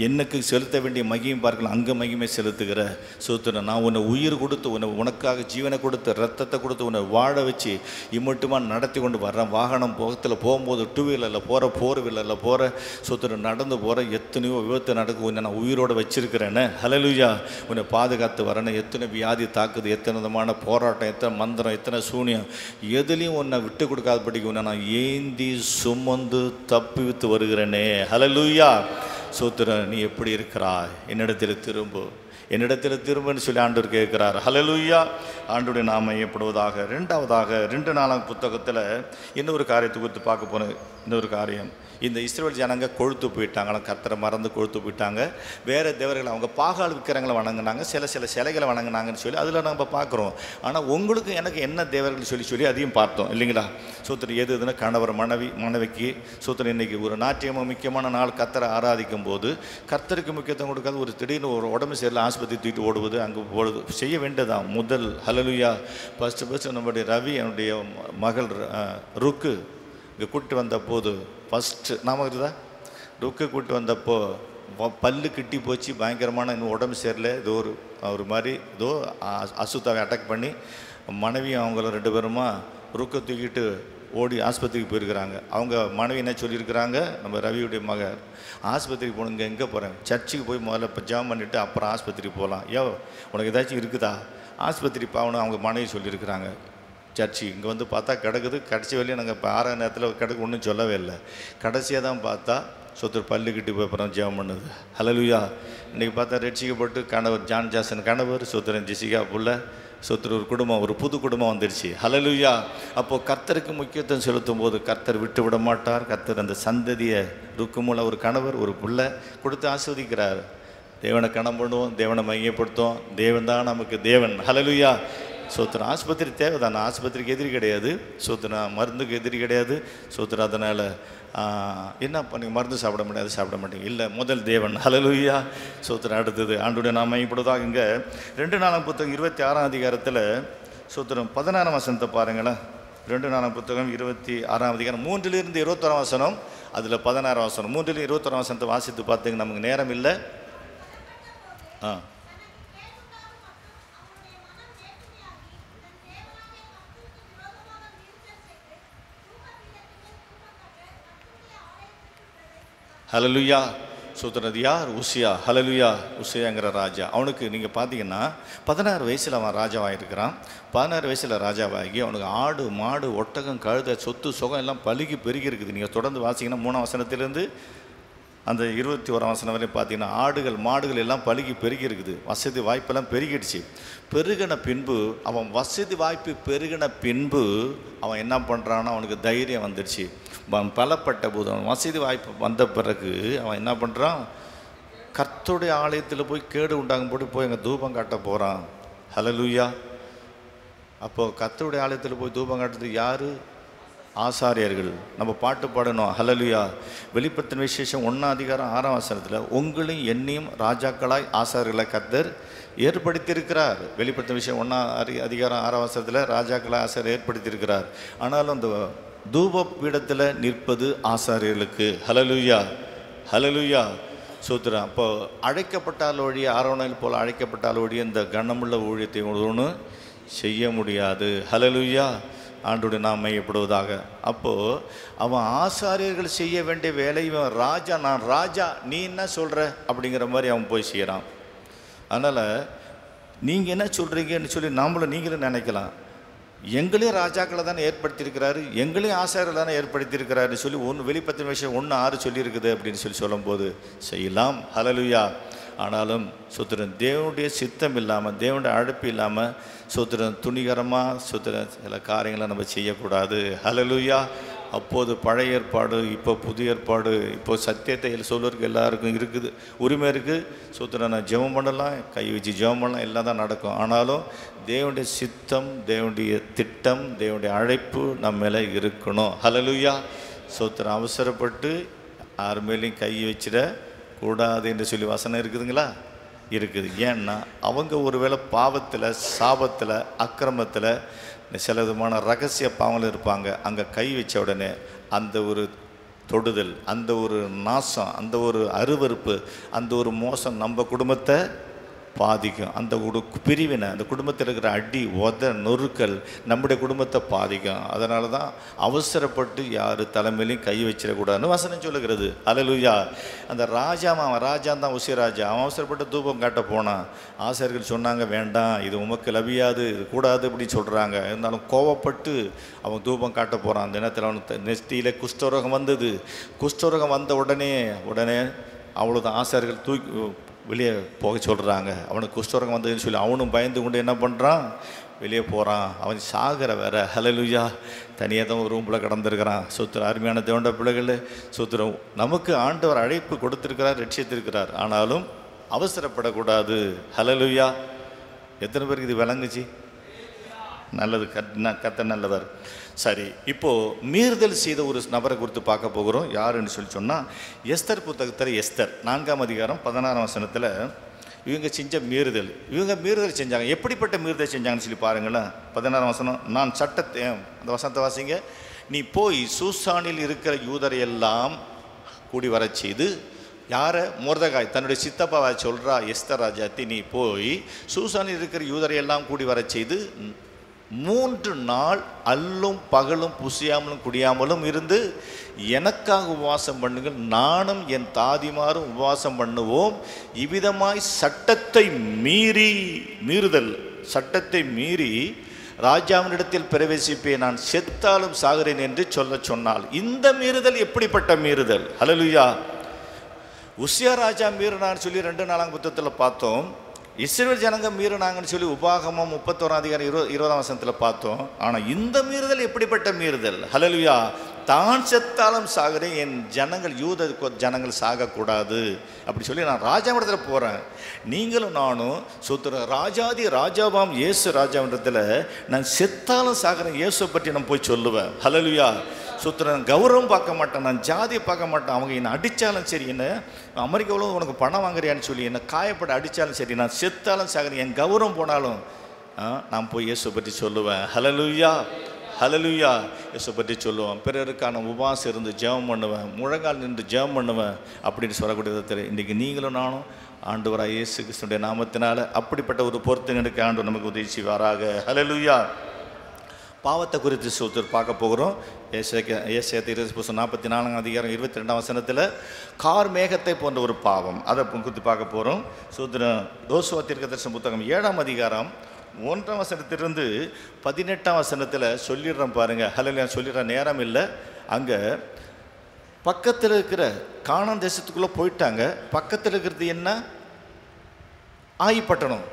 எனக்கு செலுத்த வேண்டிய மகிமையும் பார்க்கலாம், அங்கே மகிமை செலுத்துகிற. சோத்திரம். நான் உன்னை உயிர் கொடுத்து உனக்காக ஜீவனை கொடுத்து ரத்தத்தை கொடுத்து உன்னை வாழ வச்சு இம்மட்டுமா நடத்தி கொண்டு வர்றேன். வாகனம் போகத்தில் போகும்போது 2 வீலரில் போகிற 4 வீலரில் போகிற சோத்திரம் நடந்து போகிற எத்தனையோ விபத்து நடக்கும். உன்னை நான் உயிரோடு வச்சிருக்கிறேன்னு. ஹல்லேலூயா. உன்னை பாதுகாத்து வரேன்னு. எத்தனை வியாதி தாக்குது, எத்தனை விதமான போராட்டம், எத்தனை மந்திரம், எத்தனை சூனியம், எதுலேயும் உன்னை விட்டு கொடுக்காதபடிக்கு உன்னை நான் ஏந்தி சுமந்து தப்பிவித்து வருகிறேனே. ஹல்லேலூயா. சோத்திரம். நீ எப்படி இருக்கிறாய்? என்னிடத்தில் திரும்புன்னு சொல்லி ஆண்டவர் கேட்கிறார். ஹல்லேலூயா. ஆண்டவருடைய நாமம் மையப்படுவதாக. ரெண்டாவதாக 2 நாளாம் புத்தகத்தில் இன்னொரு காரியத்தை குறித்து பார்க்க போன இன்னொரு காரியம். இந்த இஸ்ரவேல் ஜனங்க கொழுத்து போயிட்டாங்களாம், கர்த்தரை மறந்து கொழுத்து போயிட்டாங்க. வேறு தேவர்களை அவங்க பாகால் விற்கிறவங்களை வணங்கினாங்க, சில சிலைகளை வணங்கினாங்கன்னு சொல்லி அதில் நம்ம பார்க்குறோம். ஆனால் உங்களுக்கு எனக்கு என்ன தேவர்கள் சொல்லி அதையும் பார்த்தோம் இல்லைங்களா? சூத்திரம் எதுனா கணவர் மனைவிக்கு சூத்திரம். இன்றைக்கி ஒரு நாட்டியமாக முக்கியமான நாள் கர்த்தரை ஆராதிக்கும் போது கர்த்தருக்கு முக்கியத்துவம் கொடுக்காது. ஒரு திடீர்னு ஒரு உடம்பு சரியில்லை, ஆஸ்பத்திரி தூக்கிட்டு ஓடுவது, அங்கே போடுவது செய்ய வேண்டியதான் முதல். ஹல்லேலூயா. ஃபஸ்ட்டு நம்முடைய ரவி என்னுடைய மகள் ருக்கு இங்கே கூப்பிட்டு வந்த போது ஃபஸ்ட்டு நாம இருக்குதா, ருக்கு கூப்பிட்டு வந்தப்போ பல்லு கிட்டி போச்சு, பயங்கரமான இன்னும் உடம்பு சரியில்லை. ஏதோ ஒரு மாதிரி ஏதோ அசுத்தாவை அட்டாக் பண்ணி மனைவியும் அவங்கள 2 பேருமா ருக்கை தூக்கிட்டு ஓடி ஆஸ்பத்திரிக்கு போயிருக்கிறாங்க. அவங்க மனைவி என்ன சொல்லியிருக்கிறாங்க, நம்ம ரவியுடைய மகன் ஆஸ்பத்திரிக்கு போகணுங்க. எங்கே போகிறேன்? சர்ச்சுக்கு போய் முதல்ல இப்போ ஜாம் பண்ணிவிட்டு அப்புறம் ஆஸ்பத்திரிக்கு போகலாம். உனக்கு ஏதாச்சும் இருக்குதா? ஆஸ்பத்திரி போகணும் அவங்க மனைவி சொல்லியிருக்கிறாங்க. சர்ச்சு இங்கே வந்து பார்த்தா கிடக்குது. கடைசி வரையும் நாங்கள் இப்போ 6 நேரத்தில் கிடக்கு ஒன்றும் சொல்லவே இல்லை. கடைசியாக தான் பார்த்தா சொத்து பல்லுக்கிட்டு போய் அப்புறம் ஜெபம் பண்ணுது. ஹல்லேலூயா. இன்றைக்கி பார்த்தா ரட்சிக்கப்பட்டு கணவர் ஜான் ஜாசன் கணவர், சொத்துரன் ஜெசிகா புள்ள, சொத்துரு ஒரு குடும்பம், ஒரு புது குடும்பம் வந்துடுச்சு. ஹல்லேலூயா. அப்போது கர்த்தருக்கு முக்கியத்துவம் செலுத்தும் போது கர்த்தர் விட்டு விட மாட்டார். கர்த்தர் அந்த சந்ததியை ருக்குமுள்ள ஒரு கணவர் ஒரு பிள்ளை கொடுத்து ஆஸ்வதிக்கிறார். தேவனை கணம் பண்ணுவோம், தேவனை மையப்படுத்துவோம். தேவன் தான் நமக்கு தேவன். ஹல்லேலூயா. சோத்திரம். ஆஸ்பத்திரி தேவைதான், ஆஸ்பத்திரிக்கு எதிரி கிடையாது. சோத்திரம். மருந்துக்கு எதிரி கிடையாது. சோத்திரம். அதனால் என்ன பண்ணி மருந்து சாப்பிட மாட்டேங்க இல்லை, முதல் தேவன். ஹல்லேலூயா. சோத்திரம். அடுத்தது ஆண்டவருடைய நாமம் மையப்படுவதாக. இங்கே 2 நாளாம் புத்தகம் 26ஆம் அதிகாரத்தில் சோத்திரம் 16ஆம் வசனத்தை பாருங்களேன். 2 நாளாம் புத்தகம் 26ஆம் அதிகாரம் 3லிருந்து 21ஆம் வசனம், அதில் 16ஆம் வசனம். 3லிருந்து 21ஆம் வசனத்தை வாசித்து பார்த்துங்க, நமக்கு நேரம் இல்லை. ஹல்லேலூயா. சூத்திரது யார்? உசியா. ஹல்லேலூயா. உசியாங்கிற ராஜா. அவனுக்கு நீங்கள் பார்த்தீங்கன்னா 16 வயசில் அவன் ராஜாவாக இருக்கிறான். 16 வயசில் ராஜாவாகி அவனுக்கு ஆடு மாடு ஒட்டகம் கழுதை சொத்து சுகம் எல்லாம் பலுகி பெருகி இருக்குது. நீங்கள் தொடர்ந்து வாசிங்கன்னா 3ஆம் வசனத்திலேருந்து அந்த 21ஆம் வசனம் வரையும் பார்த்தீங்கன்னா ஆடுகள் மாடுகள் எல்லாம் பலுகி பெருகி இருக்குது. வசதி வாய்ப்பெல்லாம் பெருகிடுச்சு. பெருகின பின்பு அவன் வசதி வாய்ப்பு பெருகின பின்பு அவன் என்ன பண்ணுறான்னா அவனுக்கு தைரியம் வந்துடுச்சு. அவன் பலப்பட்ட போது அவன் வசதி வாய்ப்பு வந்த பிறகு அவன் என்ன பண்ணுறான், கர்த்தருடைய ஆலயத்தில் போய் கேடு உண்டாகும் போய் அங்கே தூபம் காட்ட போகிறான். ஹல்லேலூயா. அப்போது கர்த்தருடைய ஆலயத்தில் போய் தூபம் காட்டுறது யார்? ஆசாரியர்கள். நம்ம பாட்டு பாடணும். ஹல்லேலூயா. வெளிப்படுத்தின விசேஷம் 1ஆம் அதிகாரம் 6ஆம் வசனத்தில் உங்களையும் என்னையும் ராஜாக்களாய் ஆசாரியர்களை கர்த்தர் ஏற்படுத்தியிருக்கிறார். வெளிப்படுத்தின விஷயம் 1ஆம் அதிகாரம் 6ஆம் வசனத்தில் ராஜாக்களாய் ஆசாரியர் ஏற்படுத்தியிருக்கிறார். ஆனாலும் அந்த தூப பீடத்தில் நிற்பது ஆசாரியர்களுக்கு. ஹல்லேலூயா. ஹல்லேலூயா. சூத்திரம். அப்போ அழைக்கப்பட்டால் ஒழிய ஆரோனில் போல் அழைக்கப்பட்டால் ஒழிய இந்த கனமுள்ள ஊழியத்தை ஒன்று செய்ய முடியாது. ஹல்லேலூயா. ஆண்டோடைய நாம் மையப்படுவதாக. அப்போது அவன் ஆசாரியர்கள் செய்ய வேண்டிய வேலை இவன் ராஜா, நான் ராஜா நீ என்ன சொல்கிற அப்படிங்கிற மாதிரி அவன் போய் செய்கிறான். அதனால் நீங்கள் என்ன சொல்கிறீங்கன்னு சொல்லி நீங்களும் நினைக்கலாம். எங்களையும் ராஜாக்களை தானே ஏற்படுத்தியிருக்கிறாரு, எங்களையும் ஆசாரியர்கள் தானே ஏற்படுத்தியிருக்கிறாருன்னு சொல்லி வெளிப்படுத்தின விஷயம் 1:6 சொல்லியிருக்குது அப்படின்னு சொல்லும்போது செய்யலாம். ஹல்லேலூயா. ஆனாலும் சோத்திரன் தேவனுடைய சித்தம் இல்லாமல் தேவனுடைய அழைப்பு இல்லாமல் சோத்திரன் துணிகரமாக சோத்திரன் சில காரியங்களை நம்ம செய்யக்கூடாது. ஹல்லேலூயா. அப்போது பழைய ஏற்பாடு, இப்போ புதிய ஏற்பாடு, இப்போ சத்தியத்தை சொல்வதற்கு எல்லாருக்கும் இருக்குது, உரிமை இருக்குது. சோத்திரன் நான் ஜெபம் பண்ணலாம், கை வச்சு ஜெபம் பண்ணலாம், எல்லாம் தான் நடக்கும். ஆனாலும் தேவனுடைய சித்தம், தேவனுடைய திட்டம், தேவனுடைய அழைப்பு நம்ம மேலே இருக்கணும். ஹல்லேலூயா. சோத்திரன் அவசரப்பட்டு யார் மேலேயும் கை வச்சிட கூடாது என்று சொல்லி வசனம் இருக்குதுங்களா? இருக்குது. ஏன்னா அவங்க ஒருவேளை பாவத்தில், சாபத்தில், அக்கிரமத்தில், சில விதமான ரகசிய பாவங்கள் இருப்பாங்க. அங்கே கை வச்ச உடனே அந்த ஒரு தொடுதல், அந்த ஒரு நாசம், அந்த ஒரு அருவருப்பு, அந்த ஒரு மோசம் நம்ம குடும்பத்தை பாதிக்கும். அந்த ஒரு பிரிவினை, அந்த குடும்பத்தில் இருக்கிற அடி நொறுக்கல் நம்முடைய குடும்பத்தை பாதிக்கும். அதனால தான் அவசரப்பட்டு யார் தலைமையிலையும் கை வச்சிடக்கூடாதுன்னு வசனம் சொல்லுகிறது. அல்லேலூயா. அந்த ராஜான் தான் உசிய ராஜா, அவன் அவசரப்பட்டு தூபம் காட்ட போனான். ஆசாரியர்கள் சொன்னாங்க, வேண்டாம், இது உமக்கு லபியாது, இது கூடாது அப்படின்னு சொல்கிறாங்க. இருந்தாலும் கோவப்பட்டு அவன் தூபம் காட்ட போகிறான். அந்த நேரத்தில் அவனுக்கு நெஸ்டியில் குஷ்டரோகம் வந்தது. குஷ்டரோகம் வந்த உடனே அவ்வளோதான், ஆசாரியர்கள் தூக்கி வெளியே போக சொல்கிறாங்க. அவனுக்கு குஷ்டரோகம் வந்ததுன்னு சொல்லி அவனும் பயந்து கொண்டு என்ன பண்ணுறான், வெளியே போகிறான். அவன் சாகிற வேற. ஹல்லேலூயா. தனியாக தான் ஒரு ரூமில் கடந்திருக்கிறான். சூத்திரம். அருமையான தேவண்ட பிள்ளைகள், சூத்திரம். நமக்கு ஆண்டவர் அழைப்பு கொடுத்துருக்கிறார், ரட்சித்திருக்கிறார். ஆனாலும் அவசரப்படக்கூடாது. ஹல்லேலூயா. எத்தனை பேருக்கு இது விளங்குச்சு? நல்லது. கத்த நல்லவர். சரி, இப்போது மீறுதல் செய்த ஒரு நபரை குறித்து பார்க்க போகிறோம். யாருன்னு சொல்லி சொன்னால், எஸ்தர் புத்தகத்தில் எஸ்தர் 4ஆம் அதிகாரம் 16ஆம் வசனத்தில் இவங்க செஞ்ச மீறுதல். இவங்க மீறுதல் செஞ்சாங்க. எப்படிப்பட்ட மீறுதல் செஞ்சாங்கன்னு சொல்லி பாருங்களேன். 16ஆம் வசனம். நான் சட்டத்தை, அந்த வசனத்தை வாசிங்க. நீ போய் சூசானில் இருக்கிற யூதரையெல்லாம் கூடி வர செய்து, யாரை? மொர்தெகாய் தன்னுடைய சித்தப்பாவை சொல்கிறா எஸ்தர் ராஜாத்தி, நீ போய் சூசானில் இருக்கிற யூதரையெல்லாம் கூடி வர செய்து 3 நாள் அல்லும் பகலும் புசியாமலும் குடியாமலும் இருந்து எனக்காக உபவாசம் பண்ணுங்கள், நானும் என் தாதிமாரும் உபவாசம் பண்ணுவோம். இவ்விதமாய் சட்டத்தை மீறி ராஜாவினிடத்தில் பிரவேசிப்பேன், நான் செத்தாலும் சாகிறேன் என்று சொன்னால், இந்த மீறுதல் எப்படிப்பட்ட மீறுதல்? ஹல்லேலூயா. உசியா ராஜா மீறினான்னு சொல்லி 2 புத்தகத்தில் பார்த்தோம். இஸ்ரவேல் ஜனங்க மீறினாங்கன்னு சொல்லி உபாகமம் 31ஆம் அதிகாரம் 20ஆம் வசனத்தில் பார்த்தோம். ஆனால் இந்த மீறுதல் எப்படிப்பட்ட மீறுதல்? ஹல்லேலூயா. தான் செத்தாலும் சாகிறேன், என் ஜனங்கள், யூத ஜனங்கள் சாகக்கூடாது அப்படி சொல்லி நான் ராஜாவிடத்தில் போகிறேன். நீங்களும் நானும் ராஜாவாம் இயேசு ராஜாவிடத்தில் நான் செத்தாலும் சாகிறேன் இயேசுவை பற்றி நான் போய் சொல்லுவேன். ஹல்லேலூயா. சுத்திரன் கௌரவம் பார்க்க மாட்டேன், நான் ஜாதியை பார்க்க மாட்டேன். அவங்க என்னை அடித்தாலும் சரி, என்ன அமெரிக்காவில் உனக்கு பணம் வாங்குறியான்னு சொல்லி என்னை காயப்பட அடித்தாலும் சரி, நான் செத்தாலும் சாகிறேன், என் கௌரவம் போனாலும் நான் போய் இயேசுவை பற்றி சொல்லுவேன். ஹல்லேலூயா. ஹல்லேலூயா. இயேசுவை பற்றி சொல்லுவேன். பிறருக்கான உபவாசம் இருந்து ஜெபம் பண்ணுவேன், முழங்கால் நின்று ஜெபம் பண்ணுவேன் அப்படின்னு சொல்லக்கூடிய விதத்தில் இன்றைக்கி நீங்களும் நானும் ஆண்டவராக இயேசு கிறிஸ்துவின் நாமத்தினால அப்படிப்பட்ட ஒரு பொறுத்தங்களுக்கு ஆண்டவர் நமக்கு உதவி செய்வாராக. ஹல்லேலூயா. பாவத்தை குறித்து சூத்திரம் பார்க்க போகிறோம். ஏசாயா 44ஆம் அதிகாரம் 22ஆம் வசனத்தில் கார் மேகத்தை போன்ற ஒரு பாவம், அதை குறித்து பார்க்க போகிறோம். சூத்திரம் யோசுவா தீர்க்கதரிசன புத்தகம் 7ஆம் அதிகாரம் 1ஆம் வசனத்திலிருந்து 18ஆம் வசனத்தில் சொல்லிடுறேன் பாருங்கள். ஹல்லேலூயா. சொல்லிடுற நேரம் இல்லை. அங்கே பக்கத்தில் இருக்கிற கானான் தேசத்துக்குள்ளே போயிட்டாங்க. பக்கத்தில் இருக்கிறது என்ன? ஆயிப்பட்டணம்.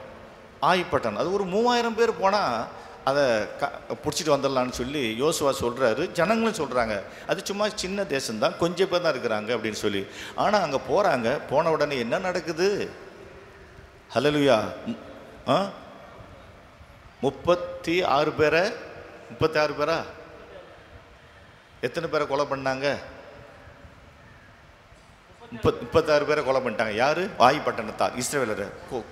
அது ஒரு 3000 பேர் போனால் அதை பிடிச்சிட்டு வந்துடலான்னு சொல்லி யோசுவா சொல்கிறாரு. ஜனங்களும் சொல்கிறாங்க, அது சும்மா சின்ன தேசம்தான், கொஞ்சம் பேர் தான் இருக்கிறாங்க அப்படின்னு சொல்லி. ஆனால் அங்கே போகிறாங்க. போன உடனே என்ன நடக்குது? ஹல்லேலூயா. 36 பேரா? எத்தனை பேரை கொலை பண்ணாங்க? 36 பேரை கொலை பண்ணிட்டாங்க. யாரு? ஆயிப்பட்டணத்தார், இஸ்ரவேலர்.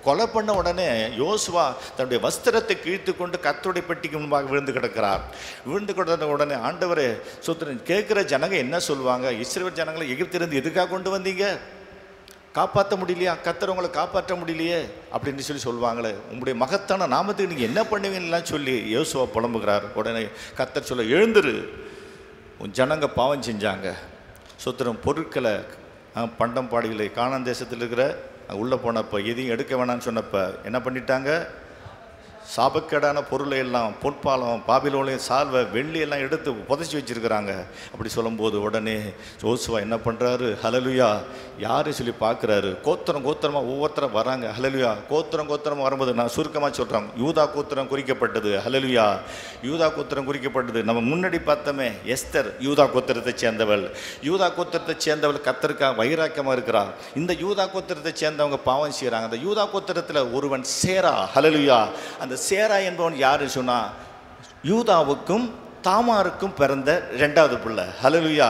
கொலை பண்ண உடனே யோசுவா தன்னுடைய வஸ்திரத்தை கிழித்து கொண்டு கர்த்தருடைய பெட்டிக்கு முன்பாக விழுந்து கிடக்கிறார். விழுந்து கிடந்த உடனே ஆண்டவரே சூத்திரன் கேட்குற ஜனங்க என்ன சொல்லுவாங்க? இஸ்ரவேல் ஜனங்களை எகிப்திலிருந்து எதுக்காக கொண்டு வந்தீங்க? காப்பாற்ற முடியலையா? கர்த்தர் உங்களை காப்பாற்ற முடியலையே அப்படின்னு சொல்லி சொல்லுவாங்களே. உங்களுடைய மகத்தான நாமத்துக்கு நீங்கள் என்ன பண்ணுவீங்கலாம் சொல்லி யோசுவா புலம்புகிறார். உடனே கர்த்தர் சொல்ல, எழுந்துரு, உன் ஜனங்க பாவம் செஞ்சாங்க. சூத்திரம் பொருட்களை, பண்டம் பாடிகளை கானான் தேசத்தில் இருக்கிற உள்ளே போனப்போ எதையும் எடுக்க வேணான்னு சொன்னப்போ என்ன பண்ணிட்டாங்க? சாபக்கேடான பொருளை எல்லாம், பொற்பாலம், பாபிலோனிய சால்வை, வெள்ளி எல்லாம் எடுத்து புதைச்சி வச்சுருக்கிறாங்க. அப்படி சொல்லும்போது உடனே யோசுவா என்ன பண்ணுறாரு? ஹல்லேலூயா. யாரையும் சொல்லி பார்க்குறாரு. கோத்திரமாக ஒவ்வொருத்தரும் வராங்க. ஹல்லேலூயா. கோத்திரமாக வரும்போது நான் சுருக்கமாக சொல்கிறேன், யூதா கோத்திரம் குறிக்கப்பட்டது. ஹல்லேலூயா. யூதா கோத்திரம் குறிக்கப்பட்டது. நம்ம முன்னாடி பார்த்தோமே, எஸ்தர் யூதா கோத்திரத்தை சேர்ந்தவள். யூதா கோத்திரத்தை சேர்ந்தவள் கர்த்தருக்கா வைராக்கியமாக இருக்கிறாள். இந்த யூதா கோத்திரத்தை சேர்ந்தவங்க பாவம் செய்கிறாங்க. அந்த யூதா கோத்திரத்தில் ஒருவன் சேரா. ஹல்லேலூயா. அந்த சேரா என்பவன் யாரு சொன்னா, யூதாவுக்கும் தாமாருக்கும் பிறந்த 2வது பிள்ளை. ஹல்லேலூயா.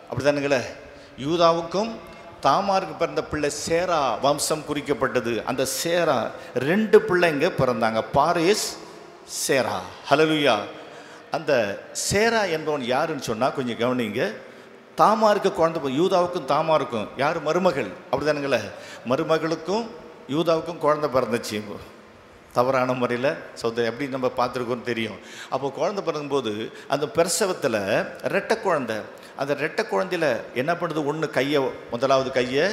அப்படித்தானுங்களே. யூதாவுக்கும் தாமாருக்கு பிறந்த பிள்ளை சேரா வம்சம் குறிக்கப்பட்டது. அந்த சேரா 2 பிள்ளைங்க பிறந்தாங்க, பாரேஸ், சேரா. ஹல்லேலூயா. அந்த சேரா என்பவன் யாருன்னு சொன்னால் கொஞ்சம் கவனிங்க. தாமாருக்கு குழந்தை, யூதாவுக்கும் தாமாருக்கும் யார் மருமகள், அப்படிதானுங்களே? மருமகளுக்கும் யூதாவுக்கும் குழந்தை பிறந்துச்சு தவறான முறையில். எப்படி நம்ம பார்த்துருக்கோன்னு தெரியும். அப்போ குழந்தை பிறகும்போது அந்த பிரசவத்தில் ரெட்டை குழந்தை, அந்த ரெட்டை குழந்தையில் என்ன பண்ணுது, ஒன்று கையை, முதலாவது கையை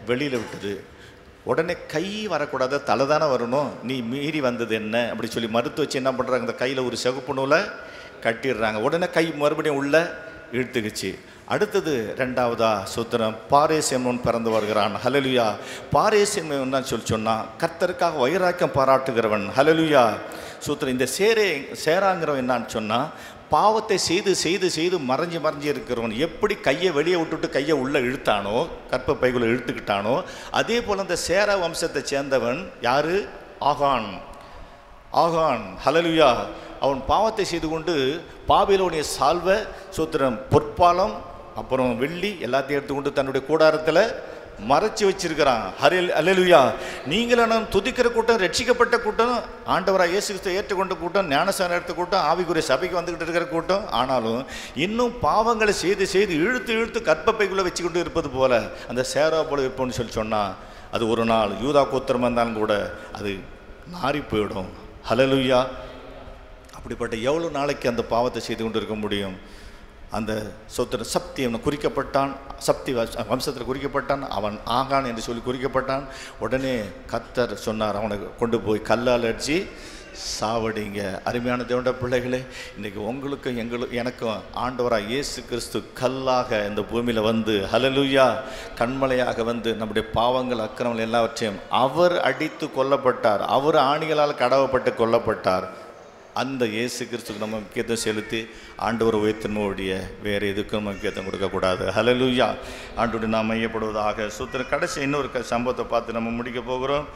வெளியில் விட்டுது. உடனே கை வரக்கூடாது, தலை தானே வரணும், நீ மீறி வந்தது என்ன அப்படி சொல்லி மறுத்து வச்சு என்ன பண்ணுறாங்க, அந்த கையில் ஒரு சிவப்பு நூலை கட்டிடுறாங்க. உடனே கை மறுபடியும் உள்ள இழுத்துக்குச்சு. அடுத்தது 2வதா சூத்திரம், பாரேஸ் என்பவன் பிறந்து வருகிறான். ஹல்லேலூயா. பாரேஸ் என்பவன் தான் சொன்னால் கர்த்தருக்காக வைராக்கியம் பாராட்டுகிறவன். ஹல்லேலூயா. சூத்திரம். இந்த சேராங்கிறவன் என்னான்னு சொன்னால் பாவத்தை செய்து செய்து செய்து மறைஞ்சு இருக்கிறவன். எப்படி கையை வெளியே விட்டுட்டு கையை உள்ளே இழுத்தானோ, கற்ப பைக்குள்ளே இழுத்துக்கிட்டானோ, அதே போல் அந்த சேரா வம்சத்தை சேர்ந்தவன் யார்? ஆகான். ஆகான். ஹல்லேலூயா. அவன் பாவத்தை செய்து கொண்டு பாபிலோனிய சால்வை, சூத்திரம், பொற்பாலம், அப்புறம் வெள்ளி எல்லாத்தையும் எடுத்துக்கொண்டு தன்னுடைய கூடாரத்தில் மறைச்சி வச்சிருக்கிறான். ஹல்லேலூயா. நீங்களும் துதிக்கிற கூட்டம், ரட்சிக்கப்பட்ட கூட்டம், ஆண்டவராக இயேசு கிறிஸ்துவை ஏற்றுக்கொண்ட கூட்டம், ஞானஸ்நானம் எடுத்த கூட்டம், ஆவிக்குரிய சபைக்கு வந்துக்கிட்டு இருக்கிற கூட்டம், ஆனாலும் இன்னும் பாவங்களை செய்து செய்து இழுத்து இழுத்து கற்பப்பைக்குள்ளே வச்சு கொண்டு இருப்பது போல அந்த சேரா போல இருப்போம்னு சொன்னால் அது ஒரு நாள் யூதா கோத்திரம் இருந்தாலும் கூட அது நாரி போயிடும். ஹல்லேலூயா. அப்படிப்பட்ட எவ்வளோ நாளைக்கு அந்த பாவத்தை செய்து கொண்டு இருக்க முடியும்? அந்த சோத்திரம் சப்தி அவனை குறிக்கப்பட்டான், சப்தி வம்சத்தில் குறிக்கப்பட்டான், அவன் ஆகான் என்று சொல்லி குறிக்கப்பட்டான். உடனே கர்த்தர் சொன்னார், அவனை கொண்டு போய் கல்லால் அடித்து சாவடிங்க. அருமையான தேவனுடைய பிள்ளைகளே, இன்றைக்கி உங்களுக்கும் எனக்கும் ஆண்டவராக இயேசு கிறிஸ்து கல்லாக இந்த பூமியில் வந்து, ஹல்லேலூயா, கண்மலையாக வந்து நம்முடைய பாவங்கள் அக்கிரமங்கள் எல்லாவற்றையும் அவர் அடித்து கொல்லப்பட்டார். அவர் ஆணிகளால் கடவப்பட்டு கொல்லப்பட்டார். அந்த இயேசு கிறிஸ்துக்கு நம்ம முக்கியத்துவம் செலுத்தி ஆண்டவர் உயர்த்தினோடைய வேறு எதுக்கும் நம்ம முக்கியத்துவம் கொடுக்கக்கூடாது. ஹல்லேலூயா. ஆண்டோடு நாம் மையப்படுவதாக. சூத்திரம். கடைசி இன்னொரு சம்பவத்தை பார்த்து நம்ம முடிக்க போகிறோம்.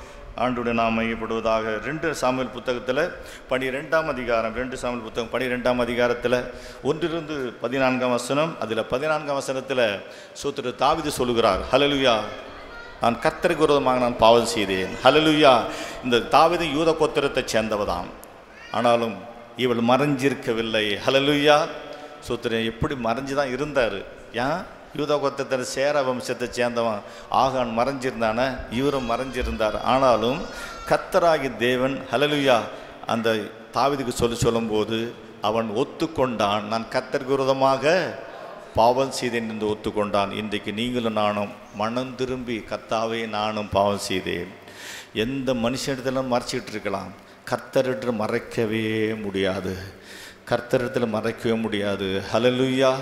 ஆண்டோடு நாம் மையப்படுவதாக. 2 சாமுவேல் புத்தகத்தில் 12ஆம் அதிகாரம், 2 சாமுவேல் புத்தகம் 12ஆம் அதிகாரத்தில் 1-14 வசனம். அதில் 14ஆம் வசனத்தில் சூத்திர தாவீது சொல்லுகிறார், ஹல்லேலூயா, நான் கர்த்தருக்கு விரோதமாக நான் பாவம் செய்தேன். ஹல்லேலூயா. இந்த தாவீது யூத கோத்திரத்தை சேர்ந்தவதான், ஆனாலும் இவள் மறைஞ்சிருக்கவில்லை. ஹல்லேலூயா. சூத்திரன். எப்படி மறைஞ்சு தான் இருந்தார்? ஏன்? யூதா கோத்திரத்தில் சேரா வம்சத்தை சேர்ந்தவன் ஆகான் மறைஞ்சிருந்தானே, இவரும் மறைஞ்சிருந்தார். ஆனாலும் கர்த்தராகிய தேவன், ஹல்லேலூயா, அந்த தாவீதுக்கு சொல்லும்போது அவன் ஒத்துக்கொண்டான். நான் கர்த்தருக்கு விரோதமாக பாவம் செய்தேன் என்று ஒத்துக்கொண்டான். இன்றைக்கு நீங்களும் நானும் மனம் திரும்பி, கர்த்தாவே நானும் பாவம் செய்தேன். எந்த மனுஷனிடத்திலும் மறைச்சிக்கிட்டு இருக்கலாம், கர்த்தரிடத்தில் மறைக்கவே முடியாது. கர்த்தரிடத்தில் மறைக்கவே முடியாது. ஹல்லேலூயா.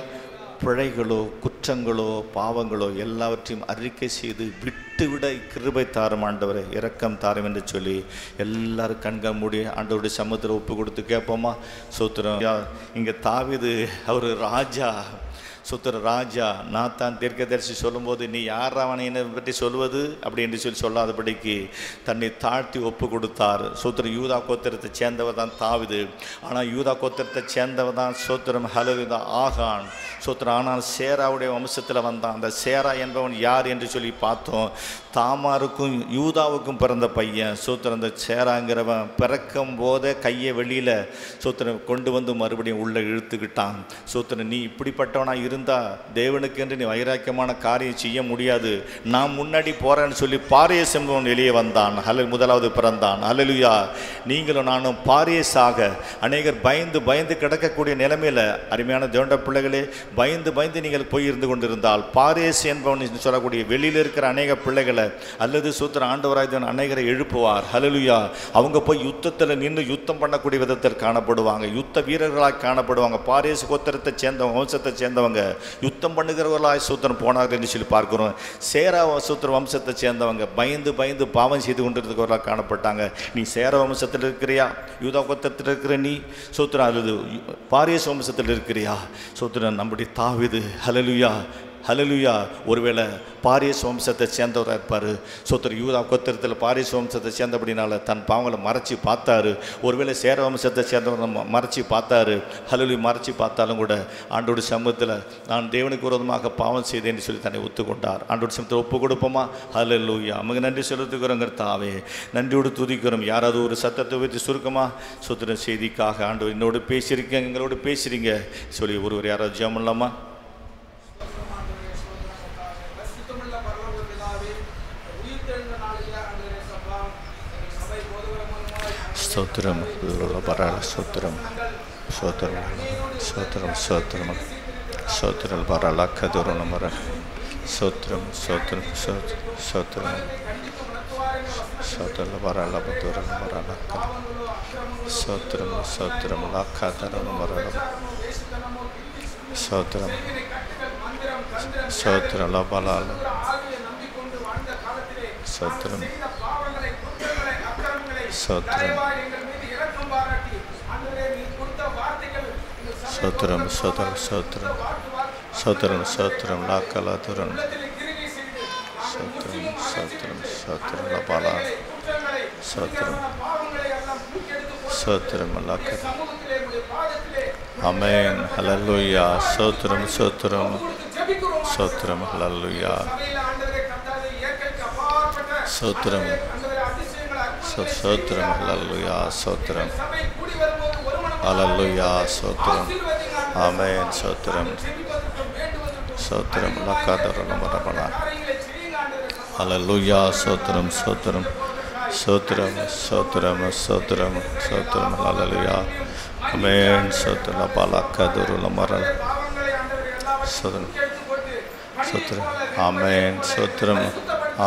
பிழைகளோ குற்றங்களோ பாவங்களோ எல்லாவற்றையும் அறிக்கை செய்து விட்டுவிட கிருபை தாரும் ஆண்டவரே, இரக்கம் தாரும் என்று சொல்லி எல்லாரும் கண்கள் மூடி ஆண்டவருடைய சமூகத்தில் ஒப்பு கொடுத்து கேட்போமா? சூத்திரம். இங்கே தாவீது அவர் ராஜா, சுத்திர ராஜா. நாத்தான் தீர்க்கதரிசி சொல்லும்போது நீ யார் அவனை என்னை பற்றி சொல்வது அப்படி என்று சொல்லி சொல்லாதபடிக்கு தன்னை தாழ்த்தி ஒப்பு கொடுத்தார். சூத்திரம். யூதா கோத்திரத்தை சேர்ந்தவர் தான் தாவீது. ஆனால் யூதா கோத்திரத்தை சேர்ந்தவர் தான் சூத்திரம், ஹல்லேலூயா, ஆகான். சூத்திரம். ஆனால் சேராவுடைய வம்சத்தில் வந்தான். அந்த சேரா என்பவன் யார் என்று சொல்லி பார்த்தோம். தாமாருக்கும் யூதாவுக்கும் பிறந்த பையன். சூத்திரம். அந்த சேராங்கிறவன் பிறக்கும் போதே கையை வெளியில் சூத்திரம் கொண்டு வந்து மறுபடியும் உள்ளே இழுத்துக்கிட்டான். சூத்திரம். நீ இப்படிப்பட்டவனா இருந்தால் தேவனுக்கு என்று நீ வைராக்கியமான காரியம் செய்ய முடியாது, நான் முன்னாடி போகிறேன்னு சொல்லி பாரேஸ் என்பவன் வெளியே வந்தான். முதலாவது பிறந்தான். ஹல்லேலூயா. நீங்களும் நானும் பாரேஸாக அநேகர் பயந்து பயந்து கிடக்கக்கூடிய நிலைமையில், அருமையான தேவனுடைய பிள்ளைகளே, பயந்து பயந்து நீங்கள் போய் இருந்து கொண்டிருந்தால் பாரேஸ் என்பவன் சொல்லக்கூடிய வெளியில் இருக்கிற அநேக பிள்ளைகளை அல்லது சூத்திர ஆண்டவராய் அநேகரை எழுப்புவார். ஹல்லேலூயா. அவங்க போய் யுத்தத்தில் நின்று யுத்தம் பண்ணக்கூடிய விதத்தில் காணப்படுவாங்க, யுத்த வீரர்களாக காணப்படுவாங்க. பாரேஸ் கோத்திரத்தை சேர்ந்தவங்க, வம்சத்தை சேர்ந்தவங்க யுத்தம் பண்ணுகிறவர்களாய் சூத்திரம் போனார்கள் என்று சொல்லி பார்க்கிறோம். சேரா சூத்திர வம்சத்தை சேர்ந்தவங்க பயந்து பயந்து பாவம் செய்து கொண்டிருக்கிறவர்களாக காணப்பட்டாங்க. நீ சேரா வம்சத்தில் இருக்கிறியா, யூதா கோத்திரத்தில் இருக்கிற நீ சூத்திரம், அல்லது பாரேஸ் வம்சத்தில் இருக்கிறியா? சூத்திரம். நம்முடைய தாவீது, ஹல்லேலூயா, ஹல்லேலூயா. ஒருவேளை பாரேஸ் வம்சத்தை சேர்ந்தவராக இருப்பார். சோத்திரம். யூதா கோத்திரத்தில் பாரேஸ் வம்சத்தை சேர்ந்தபடினால தன் பாவங்களை மறைச்சி பார்த்தாரு. ஒருவேளை சேர வம்சத்தை சேர்ந்தவர் மறைச்சி பார்த்தாரு. ஹல்லேலூயா. மறைச்சி பார்த்தாலும் கூட ஆண்டோட சமூகத்தில் நான் தேவனுக்கு விரோதமாக பாவம் செய்தேன்னு சொல்லி தன்னை ஒத்துக்கொண்டார். ஆண்டோட சமூகத்தில் ஒப்பு கொடுப்போமா? ஹல்லேலூயா. நமக்கு நன்றி செலுத்துக்கிறோம் கர்த்தாவே. நன்றியோடு துதிக்கிறோம். யாராவது ஒரு சத்தத்தை வைத்து சுருக்கமா சோத்திரம் செய்திக்காக ஆண்டவர் என்னோடு பேசியிருக்கேன், எங்களோடு பேசுகிறீங்க சொல்லி ஒருவர் யாராவது ஜெபம் பண்ணலாமா? ஸ்தோத்திரம் பரல ஸ்தோத்திரம் ஸ்தோத்திரம் ஸ்தோத்திரம் ஸ்தோத்திரம் ஸ்தோத்திரம் பரல கதுரன மர ஸ்தோத்திரம் ஸ்தோத்திரம் ஸ்தோத்திரம் ஸ்தோத்திரம் பரல பதுரன மரல ஸ்தோத்திரம் ஸ்தோத்திரம் லக்கதரன மரல ஸ்தோத்திரம் ஸ்தோத்திரம் லபலால ஸ்தோத்திரம் ஸ்தோத்திரம் ஸ்தோத்திரம் ஸ்தோத்திரம் ஸ்தோத்திரம் ஸ்தோத்திரம் ஸ்தோத்திரம் லாக்கலாதுரன் ஸ்தோத்திரம் ஸ்தோத்திரம் ஸ்தோத்திரம் லபாலா ஸ்தோத்திரம் ஸ்தோத்திரம் லாக்க. ஆமென். ஹல்லேலூயா. ஸ்தோத்திரம் ஸ்தோத்திரம் ஸ்தோத்திரம் ஹல்லேலூயா. ஸ்தோத்திரம் ஸ்தோத்திரம் ஹல்லேலூயா. ஸ்தோத்திரம் ஹல்லேலூயா. ஸ்தோத்திரம். ஆமென். ஸ்தோத்திரம் ஸ்தோத்திரம் லக்கதரன மரபலா. ஹல்லேலூயா. ஸ்தோத்திரம் ஸ்தோத்திரம் ஸ்தோத்திரம் ஸ்தோத்திரம் ஸ்தோத்திரம் ஸ்தோத்திரம் ஹல்லேலூயா. ஆமென். ஸ்தோத்திரம் லபலக்கதுரல மரல ஸ்தோத்திரம் ஸ்தோத்திரம். ஆமென். ஸ்தோத்திரம்.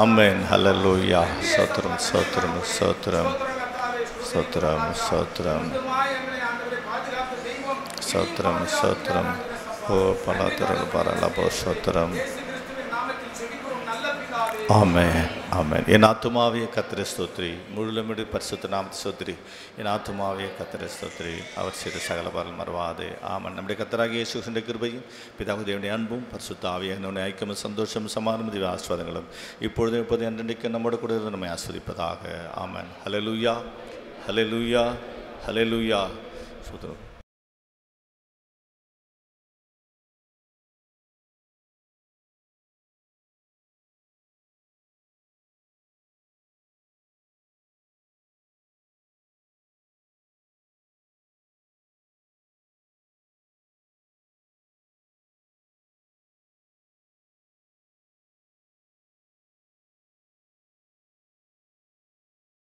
ஆமென். ஹல்லேலூயா. ஸ்தோத்திரம் ஸ்தோத்திரம் ஸ்தோத்திரம் ஸ்தோத்திரம் ஸ்தோத்திரம் ஸ்தோத்திரம் ஸ்தோத்திரம். ஓ பலதரல் பரலபோ ஸ்தோத்திரம். ஆமென். ஆமென். என் ஆத்துமாவே கர்த்தரை ஸ்தோத்திரி, முழுமையோடு பரிசுத்த நாமத்தை ஸ்தோத்திரி. என் ஆத்துமாவே கர்த்தரை ஸ்தோத்திரி, அவர் செய்த சகல பலன் மறவாதே. ஆமென். நம்முடைய கர்த்தராகிய இயேசு கிறிஸ்துவின் கிருபையும் பிதாவாகிய தேவனுடைய அன்பும் பரிசுத்த ஆவியானவருடைய ஐக்கியமும் சந்தோஷமும் சமாதானமும் திவ்ய ஆசீர்வாதங்களும் இப்பொழுதும் எப்போதும் என்றென்றைக்கும் நம்மோடு கூட இருந்து நம்மை ஆசீர்வதிப்பதாக. ஆமென். ஹல்லேலூயா. ஹல்லேலூயா. ஹல்லேலூயா. ஸ்தோத்திரம்.